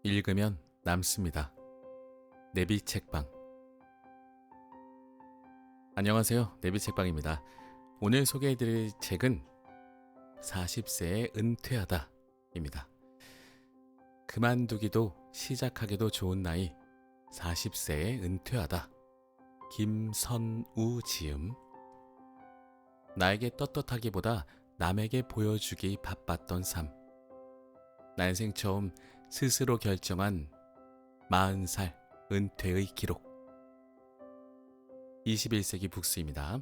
읽으면 남습니다. 내비 책방. 안녕하세요. 내비 책방입니다. 오늘 소개해드릴 책은 40세에 은퇴하다 입니다. 그만두기도 시작하기도 좋은 나이 40세에 은퇴하다. 김선우 지음. 나에게 떳떳하기보다 남에게 보여주기 바빴던 삶. 난생 처음 스스로 결정한 40살 은퇴의 기록. 21세기 북스입니다.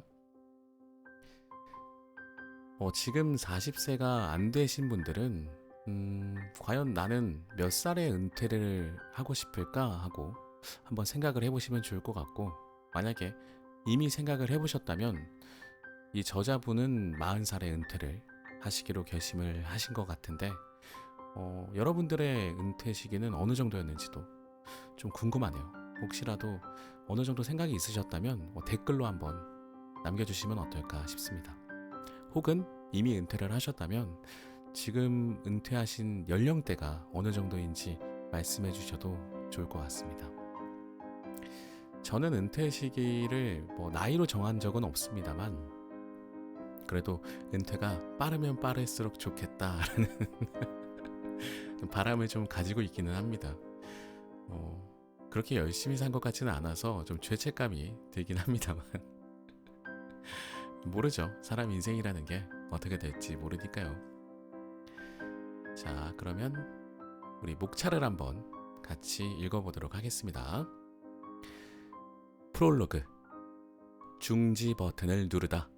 지금 40세가 안 되신 분들은 과연 나는 몇 살에 은퇴를 하고 싶을까 하고 한번 생각을 해보시면 좋을 것 같고, 만약에 이미 생각을 해보셨다면 이 저자분은 40살에 은퇴를 하시기로 결심을 하신 것 같은데, 여러분들의 은퇴 시기는 어느 정도였는지도 좀 궁금하네요. 혹시라도 어느 정도 생각이 있으셨다면 댓글로 한번 남겨주시면 어떨까 싶습니다. 혹은 이미 은퇴를 하셨다면 지금 은퇴하신 연령대가 어느 정도인지 말씀해 주셔도 좋을 것 같습니다. 저는 은퇴 시기를 나이로 정한 적은 없습니다만, 그래도 은퇴가 빠르면 빠를수록 좋겠다라는 바람을 좀 가지고 있기는 합니다. 그렇게 열심히 산 것 같지는 않아서 좀 죄책감이 들긴 합니다만 모르죠. 사람 인생이라는 게 어떻게 될지 모르니까요. 자, 그러면 우리 목차를 한번 같이 읽어보도록 하겠습니다. 프롤로그. 중지 버튼을 누르다.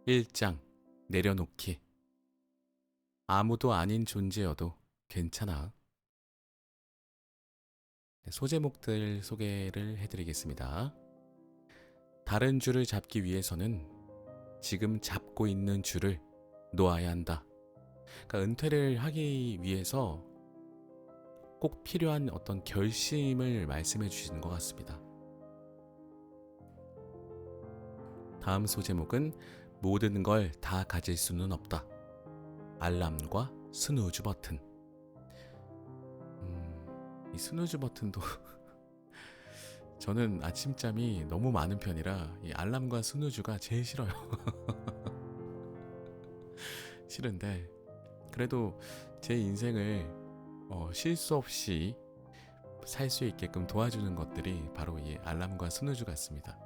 1장. 내려놓기. 아무도 아닌 존재여도 괜찮아. 소제목들 소개를 해드리겠습니다. 다른 줄을 잡기 위해서는 지금 잡고 있는 줄을 놓아야 한다. 그러니까 은퇴를 하기 위해서 꼭 필요한 어떤 결심을 말씀해 주시는 것 같습니다. 다음 소제목은 모든 걸 다 가질 수는 없다. 알람과 스누즈 버튼. 이 스누즈 버튼도 저는 아침잠이 너무 많은 편이라 이 알람과 스누즈가 제일 싫어요. 싫은데 그래도 제 인생을 실수 없이 살 수 있게끔 도와주는 것들이 바로 이 알람과 스누즈 같습니다.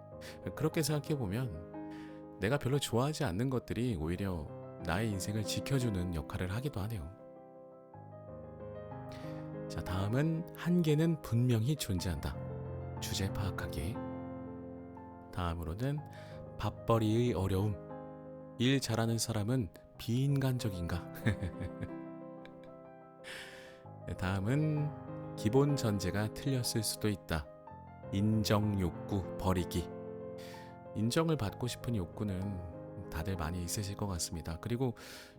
그렇게 생각해보면 내가 별로 좋아하지 않는 것들이 오히려 나의 인생을 지켜주는 역할을 하기도 하네요. 자, 다음은 한계는 분명히 존재한다. 주제 파악하기. 다음으로는 밥벌이의 어려움. 일 잘하는 사람은 비인간적인가? 다음은 기본 전제가 틀렸을 수도 있다. 인정 욕구 버리기. 인정을 받고 싶은 욕구는 다들 많이 있으실 것 같습니다. 그리고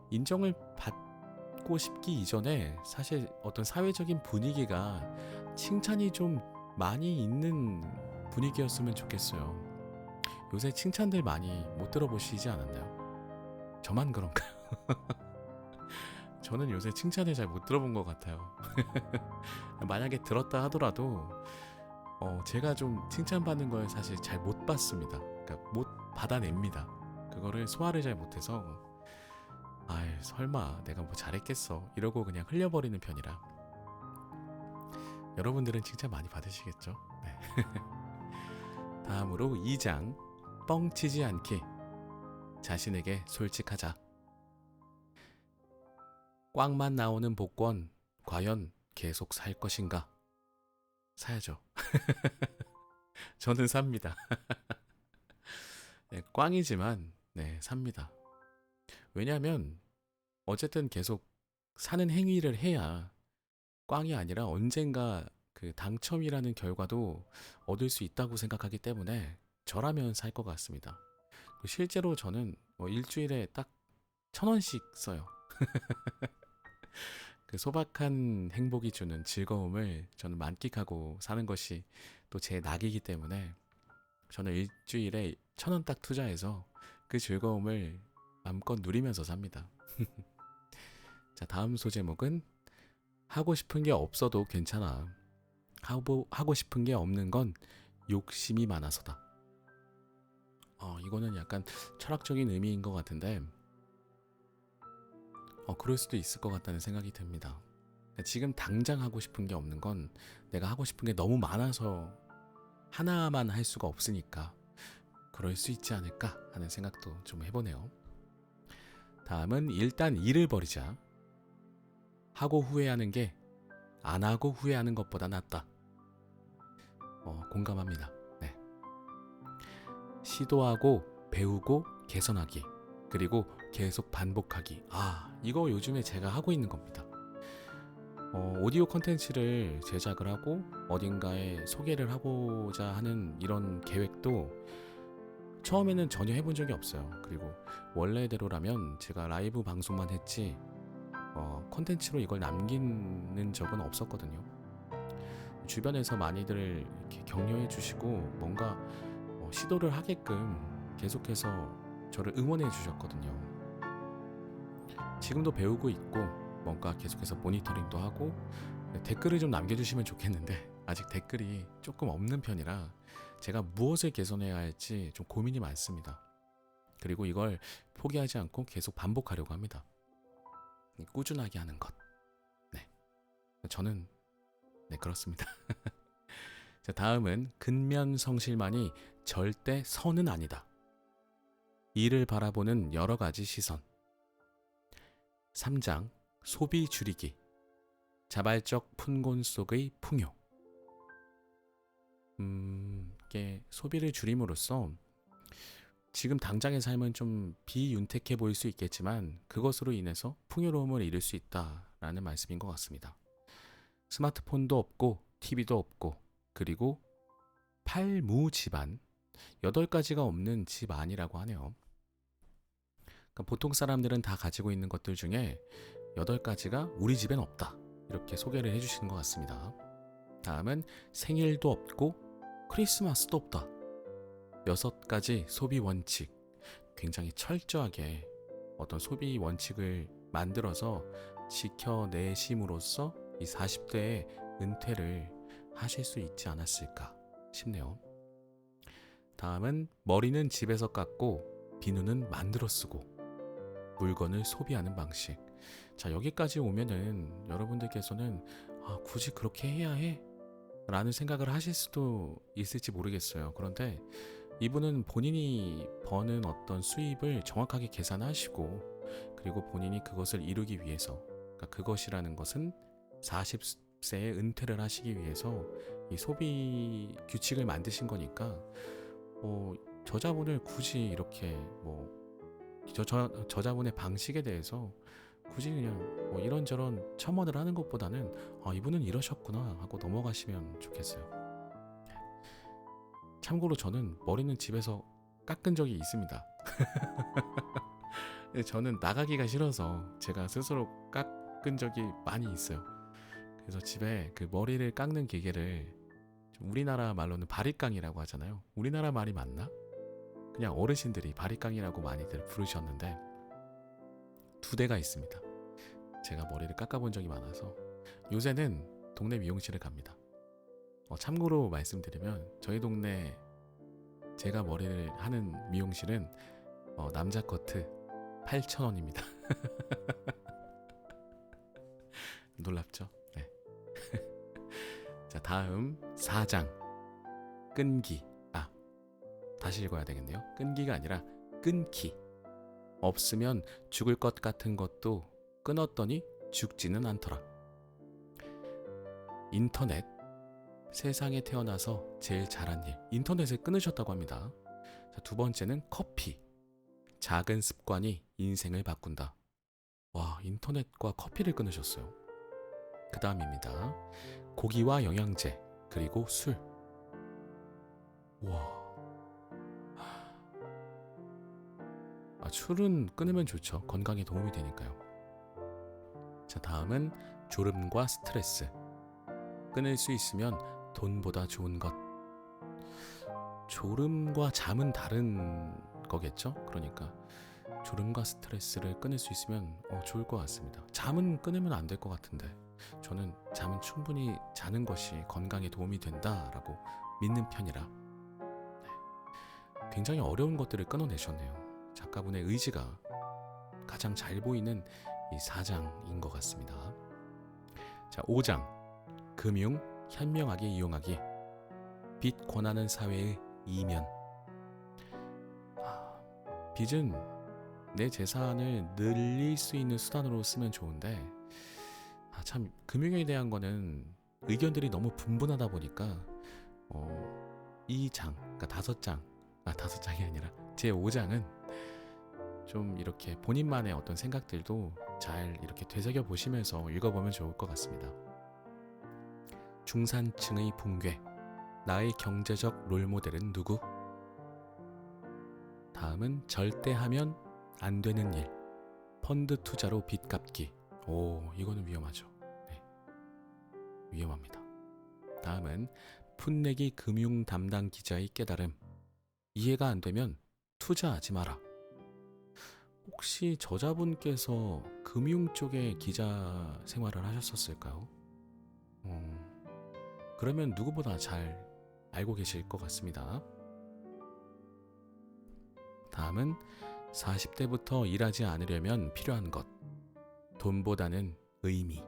인정을 받고 싶기 이전에 사실 어떤 사회적인 분위기가 칭찬이 좀 많이 있는 분위기였으면 좋겠어요. 요새 칭찬들 많이 못 들어보시지 않았나요? 저만 그런가요? 저는 요새 칭찬을 잘 못 들어본 것 같아요. 만약에 들었다 하더라도 제가 좀 칭찬받는 걸 사실 잘 못 받습니다. 그러니까 못 받아냅니다. 그거를 소화를 잘 못해서 설마 내가 뭐 잘했겠어 이러고 그냥 흘려버리는 편이라. 여러분들은 칭찬 많이 받으시겠죠? 네. 다음으로 2장. 뻥치지 않기. 자신에게 솔직하자. 꽝만 나오는 복권 과연 계속 살 것인가? 사야죠. 저는 삽니다. 네, 꽝이지만 삽니다. 왜냐하면 어쨌든 계속 사는 행위를 해야 꽝이 아니라 언젠가 그 당첨이라는 결과도 얻을 수 있다고 생각하기 때문에 저라면 살 것 같습니다. 실제로 저는 일주일에 딱 1,000원씩 써요. 그 소박한 행복이 주는 즐거움을 저는 만끽하고 사는 것이 또 제 낙이기 때문에 저는 일주일에 1,000원 딱 투자해서 그 즐거움을 마음껏 누리면서 삽니다. 자, 다음 소제목은 하고 싶은 게 없어도 괜찮아. 하고 싶은 게 없는 건 욕심이 많아서다. 이거는 약간 철학적인 의미인 것 같은데, 그럴 수도 있을 것 같다는 생각이 듭니다. 지금 당장 하고 싶은 게 없는 건 내가 하고 싶은 게 너무 많아서 하나만 할 수가 없으니까 그럴 수 있지 않을까 하는 생각도 좀 해보네요. 다음은 일단 일을 버리자. 하고 후회하는 게 안 하고 후회하는 것보다 낫다. 공감합니다. 네. 시도하고 배우고 개선하기, 그리고 계속 반복하기. 이거 요즘에 제가 하고 있는 겁니다. 오디오 컨텐츠를 제작을 하고 어딘가에 소개를 하고자 하는 이런 계획도 처음에는 전혀 해본 적이 없어요. 그리고 원래대로라면 제가 라이브 방송만 했지 컨텐츠로 이걸 남기는 적은 없었거든요. 주변에서 많이들 이렇게 격려해 주시고 뭔가 시도를 하게끔 계속해서 저를 응원해 주셨거든요. 지금도 배우고 있고 뭔가 계속해서 모니터링도 하고, 댓글을 좀 남겨주시면 좋겠는데 아직 댓글이 조금 없는 편이라 제가 무엇을 개선해야 할지 좀 고민이 많습니다. 그리고 이걸 포기하지 않고 계속 반복하려고 합니다. 꾸준하게 하는 것. 네. 저는 그렇습니다. 자, 다음은 근면성실만이 절대 선은 아니다. 이를 바라보는 여러 가지 시선. 3장 소비 줄이기. 자발적 풍곤 속의 풍요. 이게 소비를 줄임으로써 지금 당장의 삶은 좀 비윤택해 보일 수 있겠지만 그것으로 인해서 풍요로움을 이룰 수 있다라는 말씀인 것 같습니다. 스마트폰도 없고 TV도 없고, 그리고 팔무집안, 8가지가 없는 집안이라고 하네요. 그러니까 보통 사람들은 다 가지고 있는 것들 중에 8가지가 우리 집엔 없다, 이렇게 소개를 해주시는 것 같습니다. 다음은 생일도 없고 크리스마스도 없다. 6가지 소비 원칙. 굉장히 철저하게 어떤 소비 원칙을 만들어서 지켜내심으로써 이 40대의 은퇴를 하실 수 있지 않았을까 싶네요. 다음은 머리는 집에서 깎고 비누는 만들어 쓰고, 물건을 소비하는 방식. 자, 여기까지 오면은 여러분들께서는 굳이 그렇게 해야 해? 라는 생각을 하실 수도 있을지 모르겠어요. 그런데 이분은 본인이 버는 어떤 수입을 정확하게 계산하시고, 그리고 본인이 그것을 이루기 위해서, 그러니까 그것이라는 것은 40세에 은퇴를 하시기 위해서 이 소비 규칙을 만드신 거니까 저자분을 굳이 이렇게 저자분의 방식에 대해서 굳이 그냥 이런저런 첨언을 하는 것보다는 이분은 이러셨구나 하고 넘어가시면 좋겠어요. 참고로 저는 머리는 집에서 깎은 적이 있습니다. 저는 나가기가 싫어서 제가 스스로 깎은 적이 많이 있어요. 그래서 집에 그 머리를 깎는 기계를, 우리나라 말로는 바리깡이라고 하잖아요. 우리나라 말이 맞나? 그냥 어르신들이 바리깡이라고 많이들 부르셨는데 2대가 있습니다. 제가 머리를 깎아본 적이 많아서 요새는 동네 미용실을 갑니다. 참고로 말씀드리면 저희 동네 제가 머리를 하는 미용실은 남자 커트 8,000원입니다. 놀랍죠? 네. 자, 다음 4장 끈기. 다시 읽어야 되겠네요. 끈기가 아니라 끊기. 없으면 죽을 것 같은 것도 끊었더니 죽지는 않더라. 인터넷. 세상에 태어나서 제일 잘한 일. 인터넷을 끊으셨다고 합니다. 자, 2번째는 커피. 작은 습관이 인생을 바꾼다. 와, 인터넷과 커피를 끊으셨어요. 그 다음입니다. 고기와 영양제, 그리고 술. 와, 술은 끊으면 좋죠. 건강에 도움이 되니까요. 자, 다음은 졸음과 스트레스. 끊을 수 있으면 돈보다 좋은 것. 졸음과 잠은 다른 거겠죠? 그러니까 졸음과 스트레스를 끊을 수 있으면 좋을 것 같습니다. 잠은 끊으면 안 될 것 같은데 저는 잠은 충분히 자는 것이 건강에 도움이 된다라고 믿는 편이라 굉장히 어려운 것들을 끊어내셨네요. 작가분의 의지가 가장 잘 보이는 이 4장인 것 같습니다. 자, 5장 금융 현명하게 이용하기. 빚 권하는 사회의 이면. 빚은 내 재산을 늘릴 수 있는 수단으로 쓰면 좋은데 참 금융에 대한 거는 의견들이 너무 분분하다 보니까 이 장, 그러니까 5장이 아니라 제 5장은 좀 이렇게 본인만의 어떤 생각들도 잘 이렇게 되새겨 보시면서 읽어보면 좋을 것 같습니다. 중산층의 붕괴. 나의 경제적 롤모델은 누구? 다음은 절대 하면 안 되는 일. 펀드 투자로 빚 갚기. 이거는 위험하죠. 네. 위험합니다. 다음은 풋내기 금융 담당 기자의 깨달음. 이해가 안 되면 투자하지 마라. 혹시 저자분께서 금융 쪽에 기자 생활을 하셨었을까요? 그러면 누구보다 잘 알고 계실 것 같습니다. 다음은 40대부터 일하지 않으려면 필요한 것. 돈보다는 의미.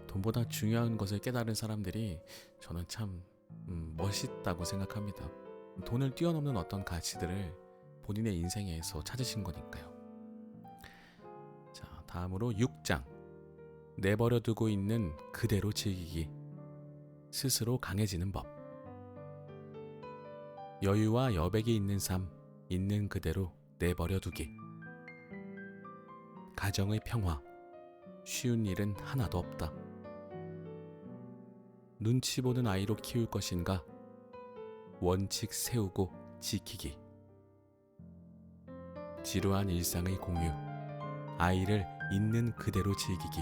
돈보다 중요한 것을 깨달은 사람들이 저는 참 멋있다고 생각합니다. 돈을 뛰어넘는 어떤 가치들을 본인의 인생에서 찾으신 거니까요. 자, 다음으로 6장. 내버려 두고 있는 그대로 즐기기. 스스로 강해지는 법. 여유와 여백이 있는 삶, 있는 그대로 내버려 두기. 가정의 평화. 쉬운 일은 하나도 없다. 눈치 보는 아이로 키울 것인가? 원칙 세우고 지키기. 지루한 일상의 공유. 아이를 있는 그대로 즐기기.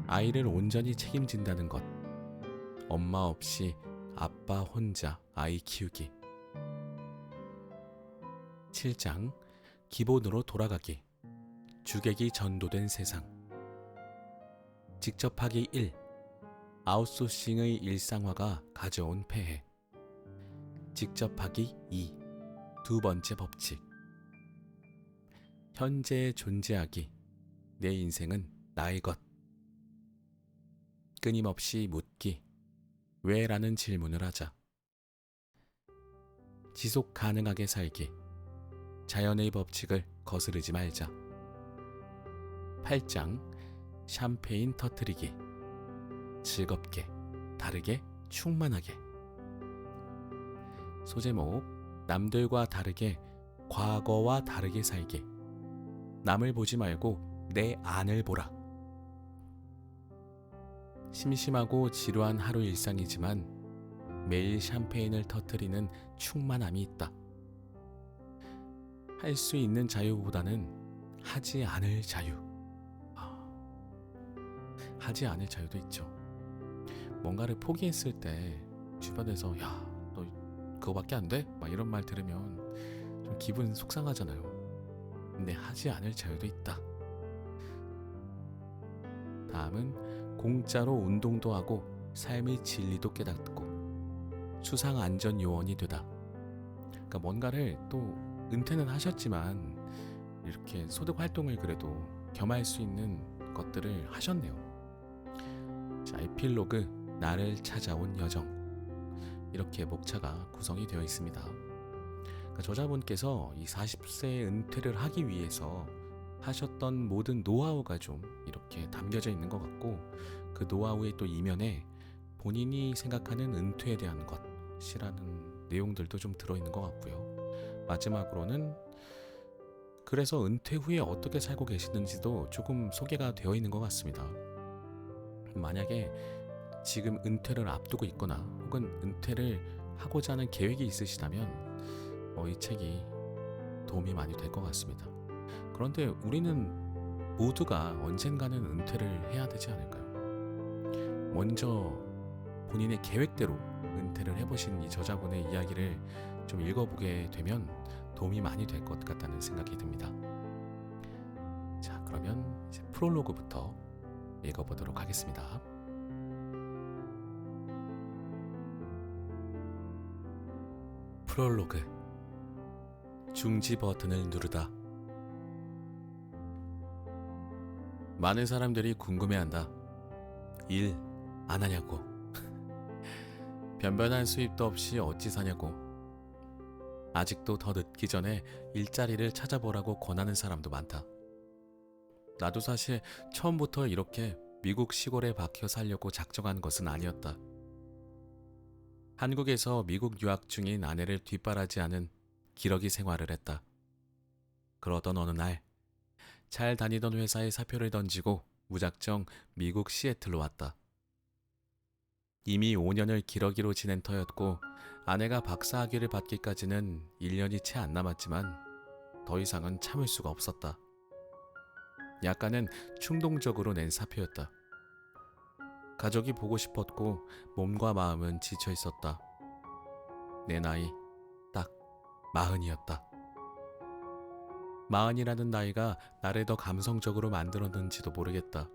아이를 온전히 책임진다는 것. 엄마 없이 아빠 혼자 아이 키우기. 7장 기본으로 돌아가기. 주객이 전도된 세상. 직접 하기 1. 아웃소싱의 일상화가 가져온 폐해. 직접 하기 2. 두 번째 법칙. 현재에 존재하기. 내 인생은 나의 것. 끊임없이 묻기. 왜? 라는 질문을 하자. 지속 가능하게 살기. 자연의 법칙을 거스르지 말자. 8장 샴페인 터뜨리기. 즐겁게, 다르게, 충만하게. 소제목 남들과 다르게, 과거와 다르게 살기. 남을 보지 말고 내 안을 보라. 심심하고 지루한 하루 일상이지만 매일 샴페인을 터뜨리는 충만함이 있다. 할 수 있는 자유보다는 하지 않을 자유. 하지 않을 자유도 있죠. 뭔가를 포기했을 때 주변에서 야, 너 그거밖에 안 돼? 막 이런 말 들으면 좀 기분 속상하잖아요. 근데 하지 않을 자유도 있다. 다음은 공짜로 운동도 하고 삶의 진리도 깨닫고 수상 안전 요원이 되다. 그러니까 뭔가를 또 은퇴는 하셨지만 이렇게 소득 활동을 그래도 겸할 수 있는 것들을 하셨네요. 자, 에필로그 나를 찾아온 여정. 이렇게 목차가 구성이 되어 있습니다. 그러니까 저자분께서 이 40세 은퇴를 하기 위해서 하셨던 모든 노하우가 좀 이렇게 담겨져 있는 것 같고, 그 노하우의 또 이면에 본인이 생각하는 은퇴에 대한 것이라는 내용들도 좀 들어있는 것 같고요. 마지막으로는 그래서 은퇴 후에 어떻게 살고 계시는지도 조금 소개가 되어 있는 것 같습니다. 만약에 지금 은퇴를 앞두고 있거나 혹은 은퇴를 하고자 하는 계획이 있으시다면 이 책이 도움이 많이 될 것 같습니다. 그런데 우리는 모두가 언젠가는 은퇴를 해야 되지 않을까요? 먼저 본인의 계획대로 은퇴를 해보신 이 저자분의 이야기를 좀 읽어보게 되면 도움이 많이 될 것 같다는 생각이 듭니다. 자, 그러면 이제 프롤로그부터 읽어보도록 하겠습니다. 프롤로그. 중지 버튼을 누르다. 많은 사람들이 궁금해한다. 일 안 하냐고. 변변한 수입도 없이 어찌 사냐고. 아직도 더 늦기 전에 일자리를 찾아보라고 권하는 사람도 많다. 나도 사실 처음부터 이렇게 미국 시골에 박혀 살려고 작정한 것은 아니었다. 한국에서 미국 유학 중인 아내를 뒷바라지하는 기러기 생활을 했다. 그러던 어느 날, 잘 다니던 회사에 사표를 던지고 무작정 미국 시애틀로 왔다. 이미 5년을 기러기로 지낸 터였고 아내가 박사학위를 받기까지는 1년이 채 안 남았지만 더 이상은 참을 수가 없었다. 약간은 충동적으로 낸 사표였다. 가족이 보고 싶었고 몸과 마음은 지쳐 있었다. 내 나이 딱 40이었다. 40이라는 나이가 나를 더 감성적으로 만들었는지도 모르겠다.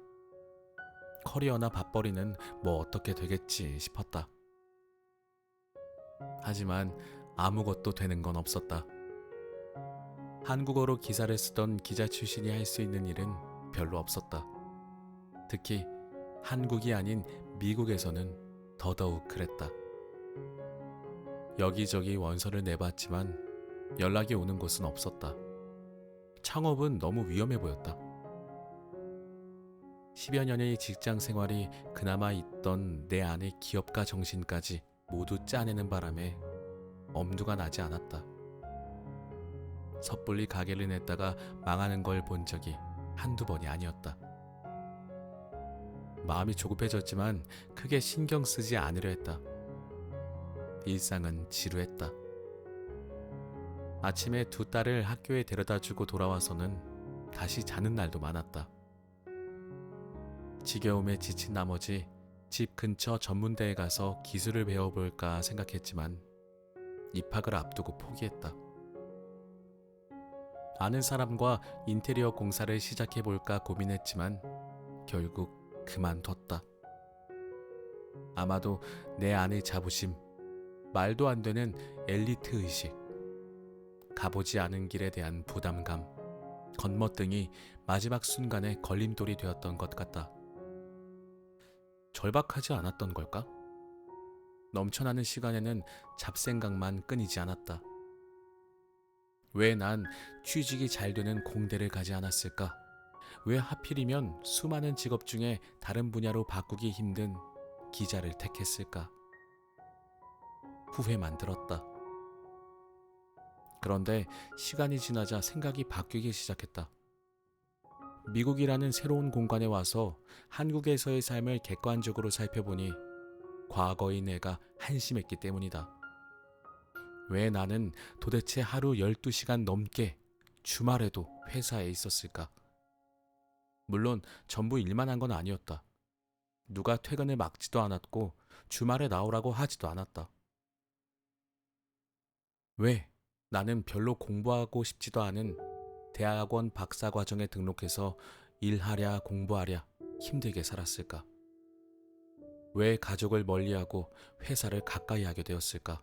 커리어나 밥벌이는 뭐 어떻게 되겠지 싶었다. 하지만 아무것도 되는 건 없었다. 한국어로 기사를 쓰던 기자 출신이 할 수 있는 일은 별로 없었다. 특히 한국이 아닌 미국에서는 더더욱 그랬다. 여기저기 원서를 내봤지만 연락이 오는 곳은 없었다. 창업은 너무 위험해 보였다. 10여 년의 직장 생활이 그나마 있던 내 안의 기업가 정신까지 모두 짜내는 바람에 엄두가 나지 않았다. 섣불리 가게를 냈다가 망하는 걸 본 적이 한두 번이 아니었다. 마음이 조급해졌지만 크게 신경 쓰지 않으려 했다. 일상은 지루했다. 아침에 두 딸을 학교에 데려다주고 돌아와서는 다시 자는 날도 많았다. 지겨움에 지친 나머지 집 근처 전문대에 가서 기술을 배워볼까 생각했지만 입학을 앞두고 포기했다. 아는 사람과 인테리어 공사를 시작해볼까 고민했지만 결국 그만뒀다. 아마도 내 안의 자부심, 말도 안 되는 엘리트 의식, 가보지 않은 길에 대한 부담감, 건머등이 마지막 순간에 걸림돌이 되었던 것 같다. 절박하지 않았던 걸까? 넘쳐나는 시간에는 잡생각만 끊이지 않았다. 왜 난 취직이 잘 되는 공대를 가지 않았을까? 왜 하필이면 수많은 직업 중에 다른 분야로 바꾸기 힘든 기자를 택했을까? 후회만 들었다. 그런데 시간이 지나자 생각이 바뀌기 시작했다. 미국이라는 새로운 공간에 와서 한국에서의 삶을 객관적으로 살펴보니 과거의 내가 한심했기 때문이다. 왜 나는 도대체 하루 12시간 넘게 주말에도 회사에 있었을까? 물론 전부 일만 한 건 아니었다. 누가 퇴근을 막지도 않았고 주말에 나오라고 하지도 않았다. 왜 나는 별로 공부하고 싶지도 않은 대학원 박사과정에 등록해서 일하랴 공부하랴 힘들게 살았을까? 왜 가족을 멀리하고 회사를 가까이 하게 되었을까?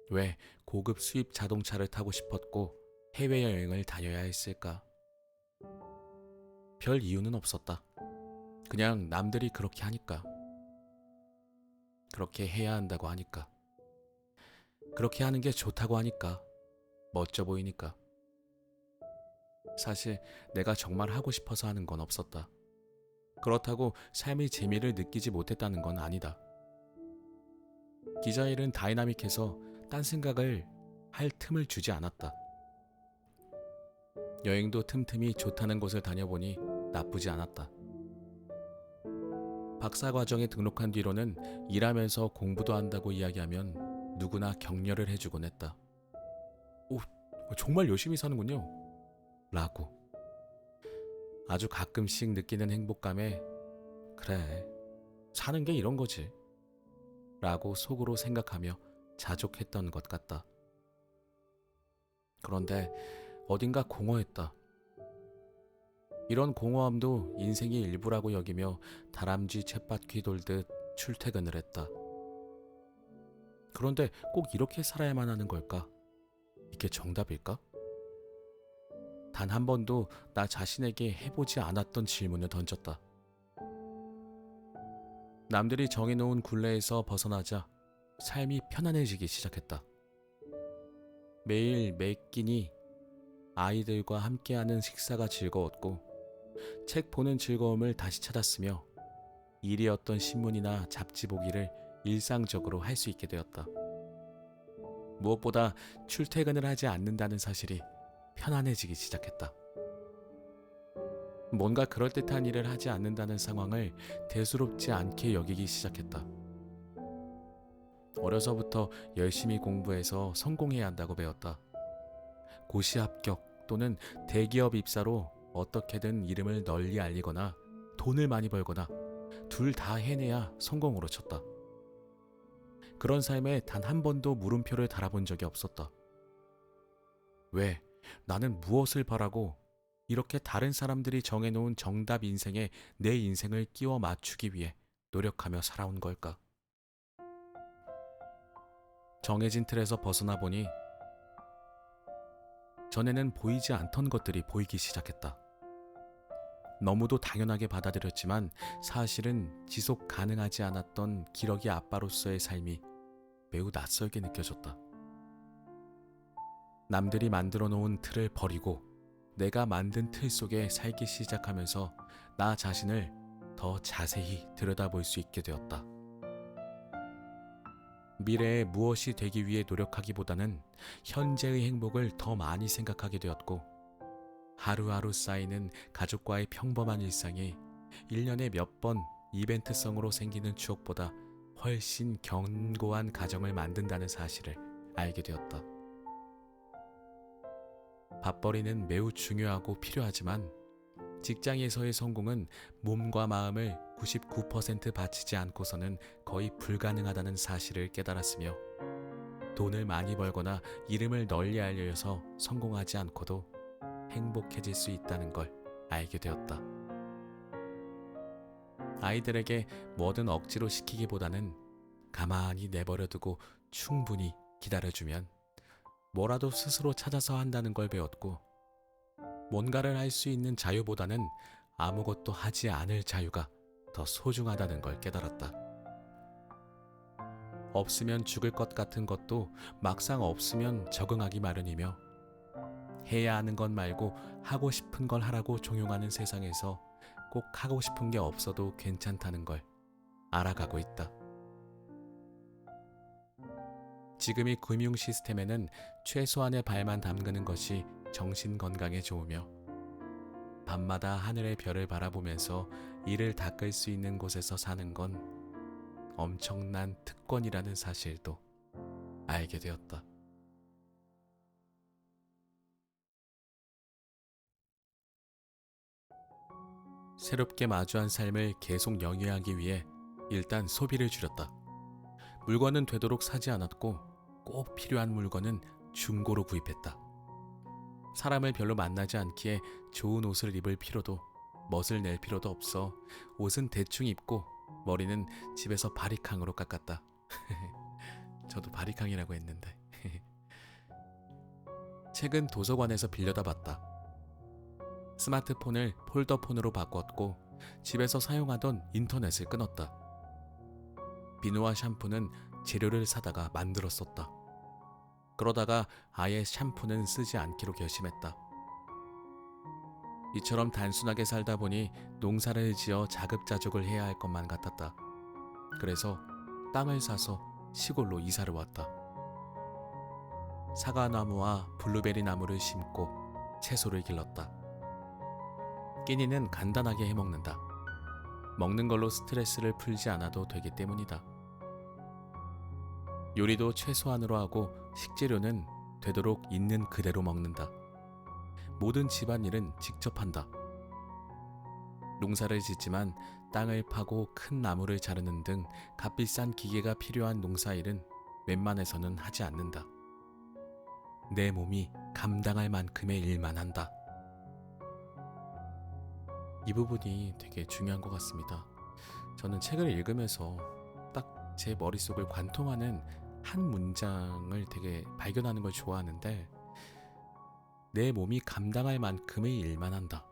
왜 고급 수입 자동차를 타고 싶었고 해외여행을 다녀야 했을까? 별 이유는 없었다. 그냥 남들이 그렇게 하니까. 그렇게 해야 한다고 하니까. 그렇게 하는 게 좋다고 하니까. 멋져 보이니까. 사실 내가 정말 하고 싶어서 하는 건 없었다. 그렇다고 삶의 재미를 느끼지 못했다는 건 아니다. 기자 일은 다이나믹해서 딴 생각을 할 틈을 주지 않았다. 여행도 틈틈이 좋다는 곳을 다녀보니 나쁘지 않았다. 박사과정에 등록한 뒤로는 일하면서 공부도 한다고 이야기하면 누구나 격려를 해주곤 했다. 오, 정말 열심히 사는군요. 라고. 아주 가끔씩 느끼는 행복감에 그래, 사는 게 이런 거지. 라고 속으로 생각하며 자족했던 것 같다. 그런데 어딘가 공허했다. 이런 공허함도 인생의 일부라고 여기며 다람쥐 쳇바퀴 돌듯 출퇴근을 했다. 그런데 꼭 이렇게 살아야만 하는 걸까? 이게 정답일까? 단 한 번도 나 자신에게 해보지 않았던 질문을 던졌다. 남들이 정해놓은 굴레에서 벗어나자 삶이 편안해지기 시작했다. 매일 매 끼니 아이들과 함께하는 식사가 즐거웠고 책 보는 즐거움을 다시 찾았으며 일이었던 신문이나 잡지 보기를 일상적으로 할 수 있게 되었다. 무엇보다 출퇴근을 하지 않는다는 사실이 편안해지기 시작했다. 뭔가 그럴듯한 일을 하지 않는다는 상황을 대수롭지 않게 여기기 시작했다. 어려서부터 열심히 공부해서 성공해야 한다고 배웠다. 고시 합격 또는 대기업 입사로 어떻게든 이름을 널리 알리거나 돈을 많이 벌거나 둘 다 해내야 성공으로 쳤다. 그런 삶에 단 한 번도 물음표를 달아본 적이 없었다. 왜? 나는 무엇을 바라고 이렇게 다른 사람들이 정해놓은 정답 인생에 내 인생을 끼워 맞추기 위해 노력하며 살아온 걸까? 정해진 틀에서 벗어나 보니 전에는 보이지 않던 것들이 보이기 시작했다. 너무도 당연하게 받아들였지만 사실은 지속 가능하지 않았던 기러기 아빠로서의 삶이 매우 낯설게 느껴졌다. 남들이 만들어 놓은 틀을 버리고 내가 만든 틀 속에 살기 시작하면서 나 자신을 더 자세히 들여다볼 수 있게 되었다. 미래에 무엇이 되기 위해 노력하기보다는 현재의 행복을 더 많이 생각하게 되었고 하루하루 쌓이는 가족과의 평범한 일상이 1년에 몇 번 이벤트성으로 생기는 추억보다 훨씬 견고한 가정을 만든다는 사실을 알게 되었다. 밥벌이는 매우 중요하고 필요하지만 직장에서의 성공은 몸과 마음을 99% 바치지 않고서는 거의 불가능하다는 사실을 깨달았으며 돈을 많이 벌거나 이름을 널리 알려서 성공하지 않고도 행복해질 수 있다는 걸 알게 되었다. 아이들에게 뭐든 억지로 시키기보다는 가만히 내버려두고 충분히 기다려주면 뭐라도 스스로 찾아서 한다는 걸 배웠고 뭔가를 할 수 있는 자유보다는 아무것도 하지 않을 자유가 더 소중하다는 걸 깨달았다. 없으면 죽을 것 같은 것도 막상 없으면 적응하기 마련이며 해야 하는 것 말고 하고 싶은 걸 하라고 종용하는 세상에서 꼭 하고 싶은 게 없어도 괜찮다는 걸 알아가고 있다. 지금의 금융 시스템에는 최소한의 발만 담그는 것이 정신 건강에 좋으며 밤마다 하늘의 별을 바라보면서 이를 닦을 수 있는 곳에서 사는 건 엄청난 특권이라는 사실도 알게 되었다. 새롭게 마주한 삶을 계속 영위하기 위해 일단 소비를 줄였다. 물건은 되도록 사지 않았고 꼭 필요한 물건은 중고로 구입했다. 사람을 별로 만나지 않기에 좋은 옷을 입을 필요도 멋을 낼 필요도 없어 옷은 대충 입고 머리는 집에서 바리캉으로 깎았다. 저도 바리캉이라고 했는데. 책은 도서관에서 빌려다 봤다. 스마트폰을 폴더폰으로 바꿨고 집에서 사용하던 인터넷을 끊었다. 비누와 샴푸는 재료를 사다가 만들었었다. 그러다가 아예 샴푸는 쓰지 않기로 결심했다. 이처럼 단순하게 살다 보니 농사를 지어 자급자족을 해야 할 것만 같았다. 그래서 땅을 사서 시골로 이사를 왔다. 사과나무와 블루베리 나무를 심고 채소를 길렀다. 끼니는 간단하게 해먹는다. 먹는 걸로 스트레스를 풀지 않아도 되기 때문이다. 요리도 최소한으로 하고 식재료는 되도록 있는 그대로 먹는다. 모든 집안일은 직접 한다. 농사를 짓지만 땅을 파고 큰 나무를 자르는 등 값비싼 기계가 필요한 농사일은 웬만해서는 하지 않는다. 내 몸이 감당할 만큼의 일만 한다. 이 부분이 되게 중요한 것 같습니다. 저는 책을 읽으면서 딱 제 머릿속을 관통하는 한 문장을 되게 발견하는 걸 좋아하는데, 내 몸이 감당할 만큼의 일만 한다.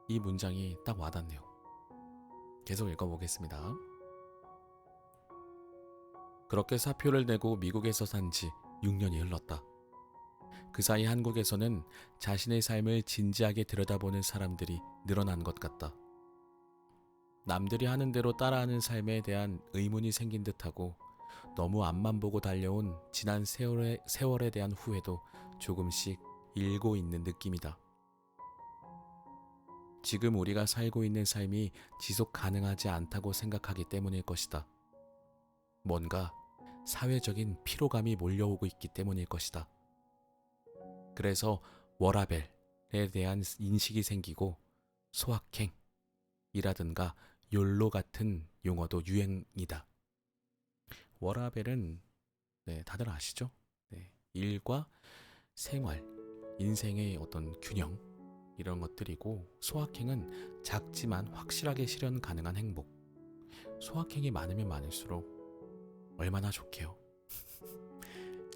이 문장이 딱 와닿네요. 계속 읽어보겠습니다. 그렇게 사표를 내고 미국에서 산 지 6년이 흘렀다. 그 사이 한국에서는 자신의 삶을 진지하게 들여다보는 사람들이 늘어난 것 같다. 남들이 하는 대로 따라하는 삶에 대한 의문이 생긴 듯하고, 너무 앞만 보고 달려온 지난 세월에 대한 후회도 조금씩 일고 있는 느낌이다. 지금 우리가 살고 있는 삶이 지속 가능하지 않다고 생각하기 때문일 것이다. 뭔가 사회적인 피로감이 몰려오고 있기 때문일 것이다. 그래서 워라밸에 대한 인식이 생기고, 소확행이라든가 욜로 같은 용어도 유행이다. 워라밸은 다들 아시죠? 일과 생활, 인생의 어떤 균형, 이런 것들이고, 소확행은 작지만 확실하게 실현 가능한 행복. 소확행이 많으면 많을수록 얼마나 좋게요.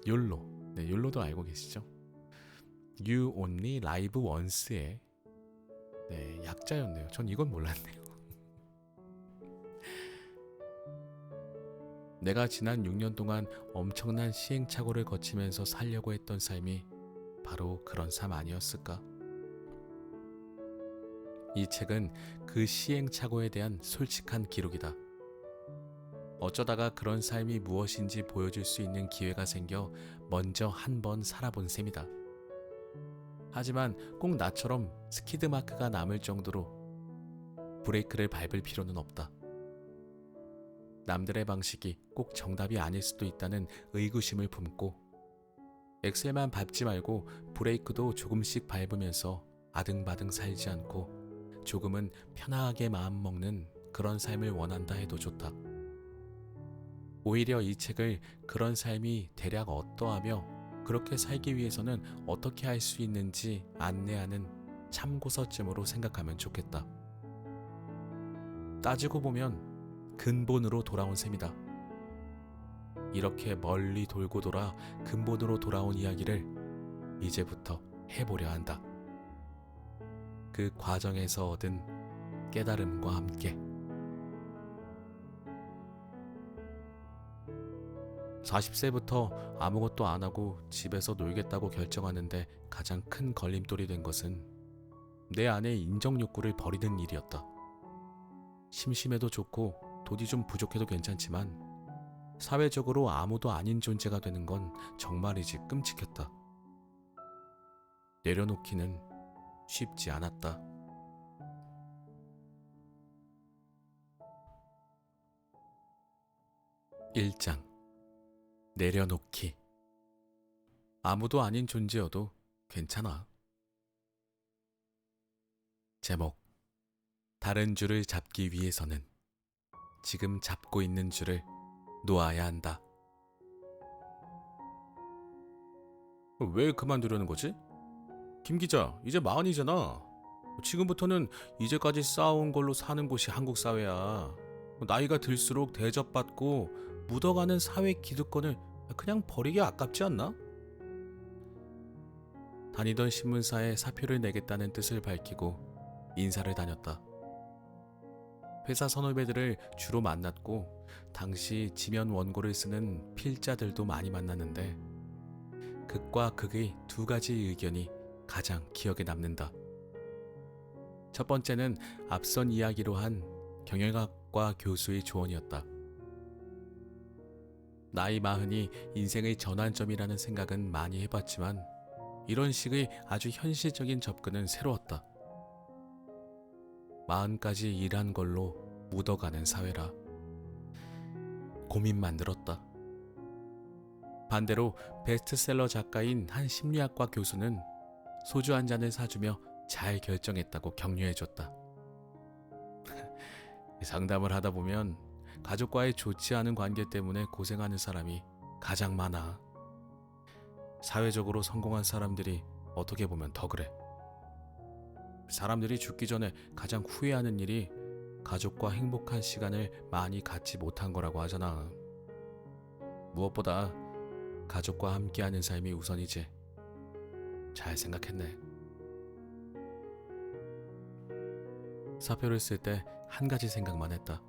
욜로, 욜로도 알고 계시죠? You Only Live Once의 약자였네요. 전 이건 몰랐네요. 내가 지난 6년 동안 엄청난 시행착오를 거치면서 살려고 했던 삶이 바로 그런 삶 아니었을까? 이 책은 그 시행착오에 대한 솔직한 기록이다. 어쩌다가 그런 삶이 무엇인지 보여줄 수 있는 기회가 생겨 먼저 한번 살아본 셈이다. 하지만 꼭 나처럼 스키드 마크가 남을 정도로 브레이크를 밟을 필요는 없다. 남들의 방식이 꼭 정답이 아닐 수도 있다는 의구심을 품고, 엑셀만 밟지 말고 브레이크도 조금씩 밟으면서 아등바등 살지 않고 조금은 편하게 마음먹는 그런 삶을 원한다 해도 좋다. 오히려 이 책을 그런 삶이 대략 어떠하며 그렇게 살기 위해서는 어떻게 할 수 있는지 안내하는 참고서쯤으로 생각하면 좋겠다. 따지고 보면 근본으로 돌아온 셈이다. 이렇게 멀리 돌고 돌아 근본으로 돌아온 이야기를 이제부터 해보려 한다. 그 과정에서 얻은 깨달음과 함께. 40세부터 아무것도 안 하고 집에서 놀겠다고 결정하는데 가장 큰 걸림돌이 된 것은 내 안의 인정 욕구를 버리는 일이었다. 심심해도 좋고 돈이 좀 부족해도 괜찮지만 사회적으로 아무도 아닌 존재가 되는 건 정말이지 끔찍했다. 내려놓기는 쉽지 않았다. (1장) 내려놓기. 아무도 아닌 존재여도 괜찮아. 제목: 다른 줄을 잡기 위해서는 지금 잡고 있는 줄을 놓아야 한다. 왜 그만두려는 거지? 김 기자, 이제 40이잖아. 지금부터는 이제까지 쌓아온 걸로 사는 곳이 한국 사회야. 나이가 들수록 대접받고 묻어가는 사회 기득권을 그냥 버리기 아깝지 않나? 다니던 신문사에 사표를 내겠다는 뜻을 밝히고 인사를 다녔다. 회사 선후배들을 주로 만났고, 당시 지면 원고를 쓰는 필자들도 많이 만났는데, 극과 극의 두 가지 의견이 가장 기억에 남는다. 첫 번째는 앞선 이야기로 한 경영학과 교수의 조언이었다. 나이 40이 인생의 전환점이라는 생각은 많이 해봤지만 이런 식의 아주 현실적인 접근은 새로웠다. 40까지 일한 걸로 묻어가는 사회라. 고민만 늘었다. 반대로 베스트셀러 작가인 한 심리학과 교수는 소주 한 잔을 사주며 잘 결정했다고 격려해줬다. 상담을 하다 보면 가족과의 좋지 않은 관계 때문에 고생하는 사람이 가장 많아. 사회적으로 성공한 사람들이 어떻게 보면 더 그래. 사람들이 죽기 전에 가장 후회하는 일이 가족과 행복한 시간을 많이 갖지 못한 거라고 하잖아. 무엇보다 가족과 함께하는 삶이 우선이지. 잘 생각했네. 사표를 쓸 때 한 가지 생각만 했다.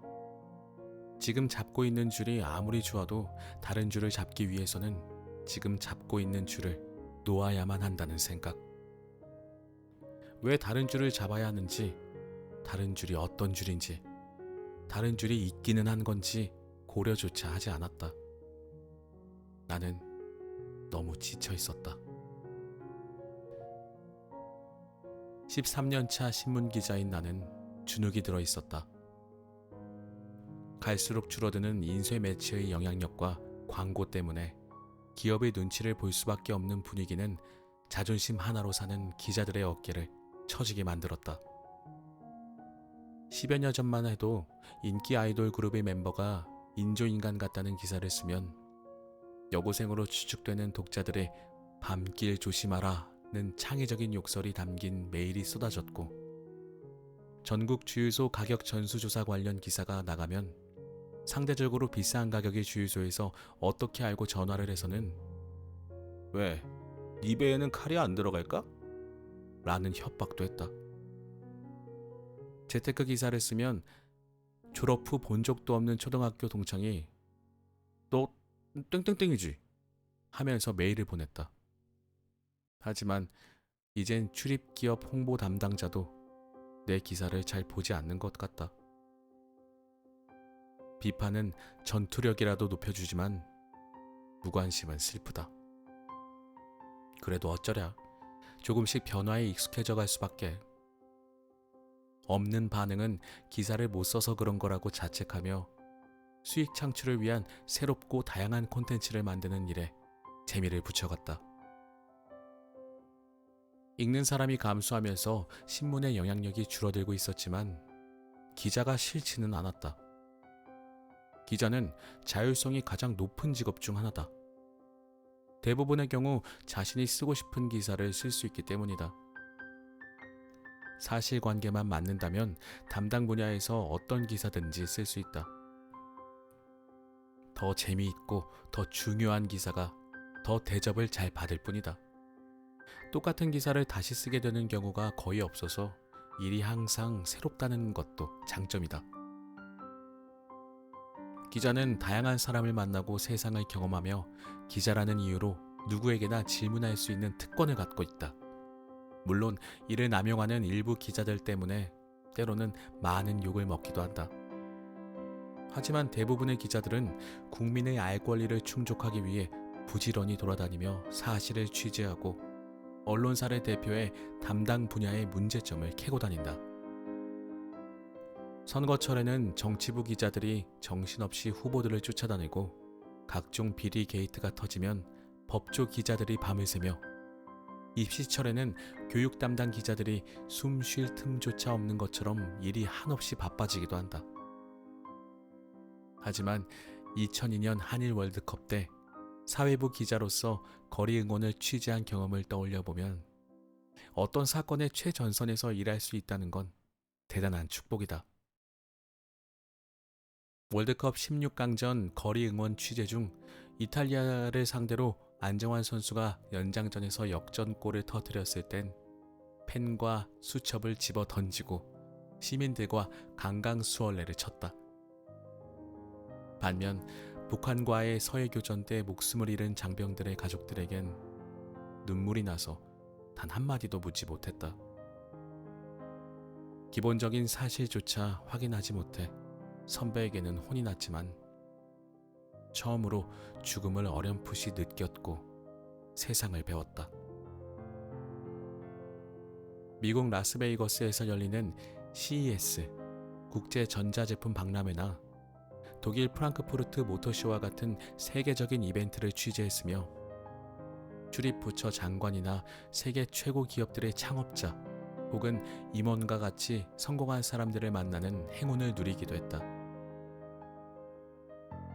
지금 잡고 있는 줄이 아무리 좋아도 다른 줄을 잡기 위해서는 지금 잡고 있는 줄을 놓아야만 한다는 생각. 왜 다른 줄을 잡아야 하는지, 다른 줄이 어떤 줄인지, 다른 줄이 있기는 한 건지 고려조차 하지 않았다. 나는 너무 지쳐 있었다. 13년차 신문기자인 나는 주눅이 들어 있었다. 갈수록 줄어드는 인쇄 매체의 영향력과 광고 때문에 기업의 눈치를 볼 수밖에 없는 분위기는 자존심 하나로 사는 기자들의 어깨를 처지게 만들었다. 10여 년 전만 해도 인기 아이돌 그룹의 멤버가 인조인간 같다는 기사를 쓰면 여고생으로 추측되는 독자들의 밤길 조심하라는 창의적인 욕설이 담긴 메일이 쏟아졌고, 전국 주유소 가격 전수조사 관련 기사가 나가면 상대적으로 비싼 가격의 주유소에서 어떻게 알고 전화를 해서는 왜? 네 배에는 칼이 안 들어갈까? 라는 협박도 했다. 재테크 기사를 쓰면 졸업 후 본 적도 없는 초등학교 동창이 너 땡땡땡이지? 하면서 메일을 보냈다. 하지만 이젠 출입기업 홍보 담당자도 내 기사를 잘 보지 않는 것 같다. 비판은 전투력이라도 높여주지만 무관심은 슬프다. 그래도 어쩌랴. 조금씩 변화에 익숙해져 갈 수밖에. 없는 반응은 기사를 못 써서 그런 거라고 자책하며 수익 창출을 위한 새롭고 다양한 콘텐츠를 만드는 일에 재미를 붙여갔다. 읽는 사람이 감소하면서 신문의 영향력이 줄어들고 있었지만 기자가 싫지는 않았다. 기자는 자율성이 가장 높은 직업 중 하나다. 대부분의 경우 자신이 쓰고 싶은 기사를 쓸 수 있기 때문이다. 사실관계만 맞는다면 담당 분야에서 어떤 기사든지 쓸 수 있다. 더 재미있고 더 중요한 기사가 더 대접을 잘 받을 뿐이다. 똑같은 기사를 다시 쓰게 되는 경우가 거의 없어서 일이 항상 새롭다는 것도 장점이다. 기자는 다양한 사람을 만나고 세상을 경험하며 기자라는 이유로 누구에게나 질문할 수 있는 특권을 갖고 있다. 물론 이를 남용하는 일부 기자들 때문에 때로는 많은 욕을 먹기도 한다. 하지만 대부분의 기자들은 국민의 알 권리를 충족하기 위해 부지런히 돌아다니며 사실을 취재하고 언론사를 대표해 담당 분야의 문제점을 캐고 다닌다. 선거철에는 정치부 기자들이 정신없이 후보들을 쫓아다니고 각종 비리 게이트가 터지면 법조 기자들이 밤을 새며 입시철에는 교육 담당 기자들이 숨 쉴 틈조차 없는 것처럼 일이 한없이 바빠지기도 한다. 하지만 2002년 한일 월드컵 때 사회부 기자로서 거리 응원을 취재한 경험을 떠올려 보면 어떤 사건의 최전선에서 일할 수 있다는 건 대단한 축복이다. 월드컵 16강전 거리 응원 취재 중 이탈리아를 상대로 안정환 선수가 연장전에서 역전골을 터뜨렸을 땐 펜과 수첩을 집어 던지고 시민들과 강강수월래를 쳤다. 반면 북한과의 서해교전 때 목숨을 잃은 장병들의 가족들에겐 눈물이 나서 단 한마디도 묻지 못했다. 기본적인 사실조차 확인하지 못해 선배에게는 혼이 났지만 처음으로 죽음을 어렴풋이 느꼈고 세상을 배웠다. 미국 라스베이거스에서 열리는 CES 국제전자제품 박람회나 독일 프랑크푸르트 모터쇼와 같은 세계적인 이벤트를 취재했으며 출입부처 장관이나 세계 최고 기업들의 창업자 혹은 임원과 같이 성공한 사람들을 만나는 행운을 누리기도 했다.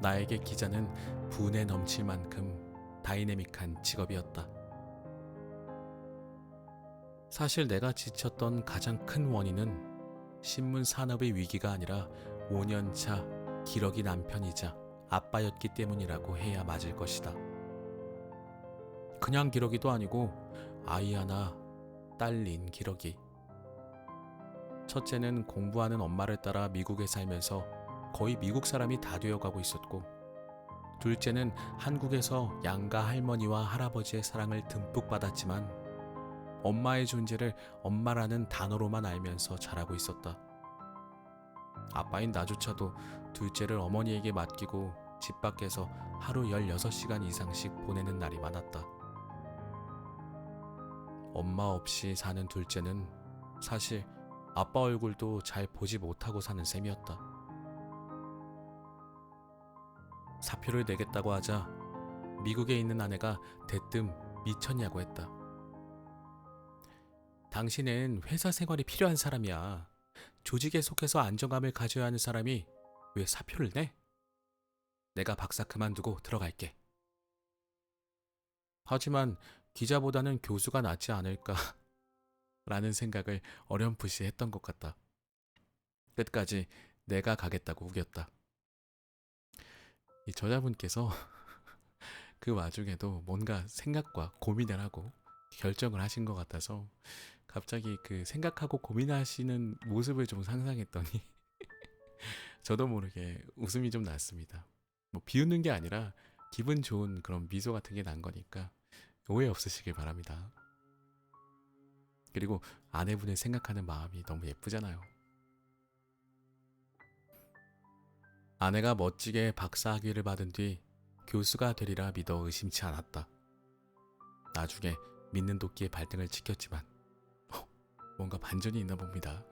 나에게 기자는 분에 넘칠 만큼 다이내믹한 직업이었다. 사실 내가 지쳤던 가장 큰 원인은 신문 산업의 위기가 아니라 5년차 기러기 남편이자 아빠였기 때문이라고 해야 맞을 것이다. 그냥 기러기도 아니고 아이 하나 딸린 기러기. 첫째는 공부하는 엄마를 따라 미국에 살면서 거의 미국 사람이 다 되어가고 있었고, 둘째는 한국에서 양가 할머니와 할아버지의 사랑을 듬뿍 받았지만 엄마의 존재를 엄마라는 단어로만 알면서 자라고 있었다. 아빠인 나조차도 둘째를 어머니에게 맡기고 집 밖에서 하루 16시간 이상씩 보내는 날이 많았다. 엄마 없이 사는 둘째는 사실 아빠 얼굴도 잘 보지 못하고 사는 셈이었다. 사표를 내겠다고 하자 미국에 있는 아내가 대뜸 미쳤냐고 했다. 당신은 회사 생활이 필요한 사람이야. 조직에 속해서 안정감을 가져야 하는 사람이 왜 사표를 내? 내가 박사 그만두고 들어갈게. 하지만 기자보다는 교수가 낫지 않을까 라는 생각을 어렴풋이 했던 것 같다. 끝까지 내가 가겠다고 우겼다. 이 저자분께서 그 와중에도 뭔가 생각과 고민을 하고 결정을 하신 것 같아서 갑자기 그 생각하고 고민하시는 모습을 좀 상상했더니 저도 모르게 웃음이 좀 났습니다. 뭐 비웃는 게 아니라 기분 좋은 그런 미소 같은 게 난 거니까 오해 없으시길 바랍니다. 그리고 아내분을 생각하는 마음이 너무 예쁘잖아요. 아내가 멋지게 박사학위를 받은 뒤 교수가 되리라 믿어 의심치 않았다. 나중에 믿는 도끼의 발등을 지켰지만 뭔가 반전이 있나 봅니다.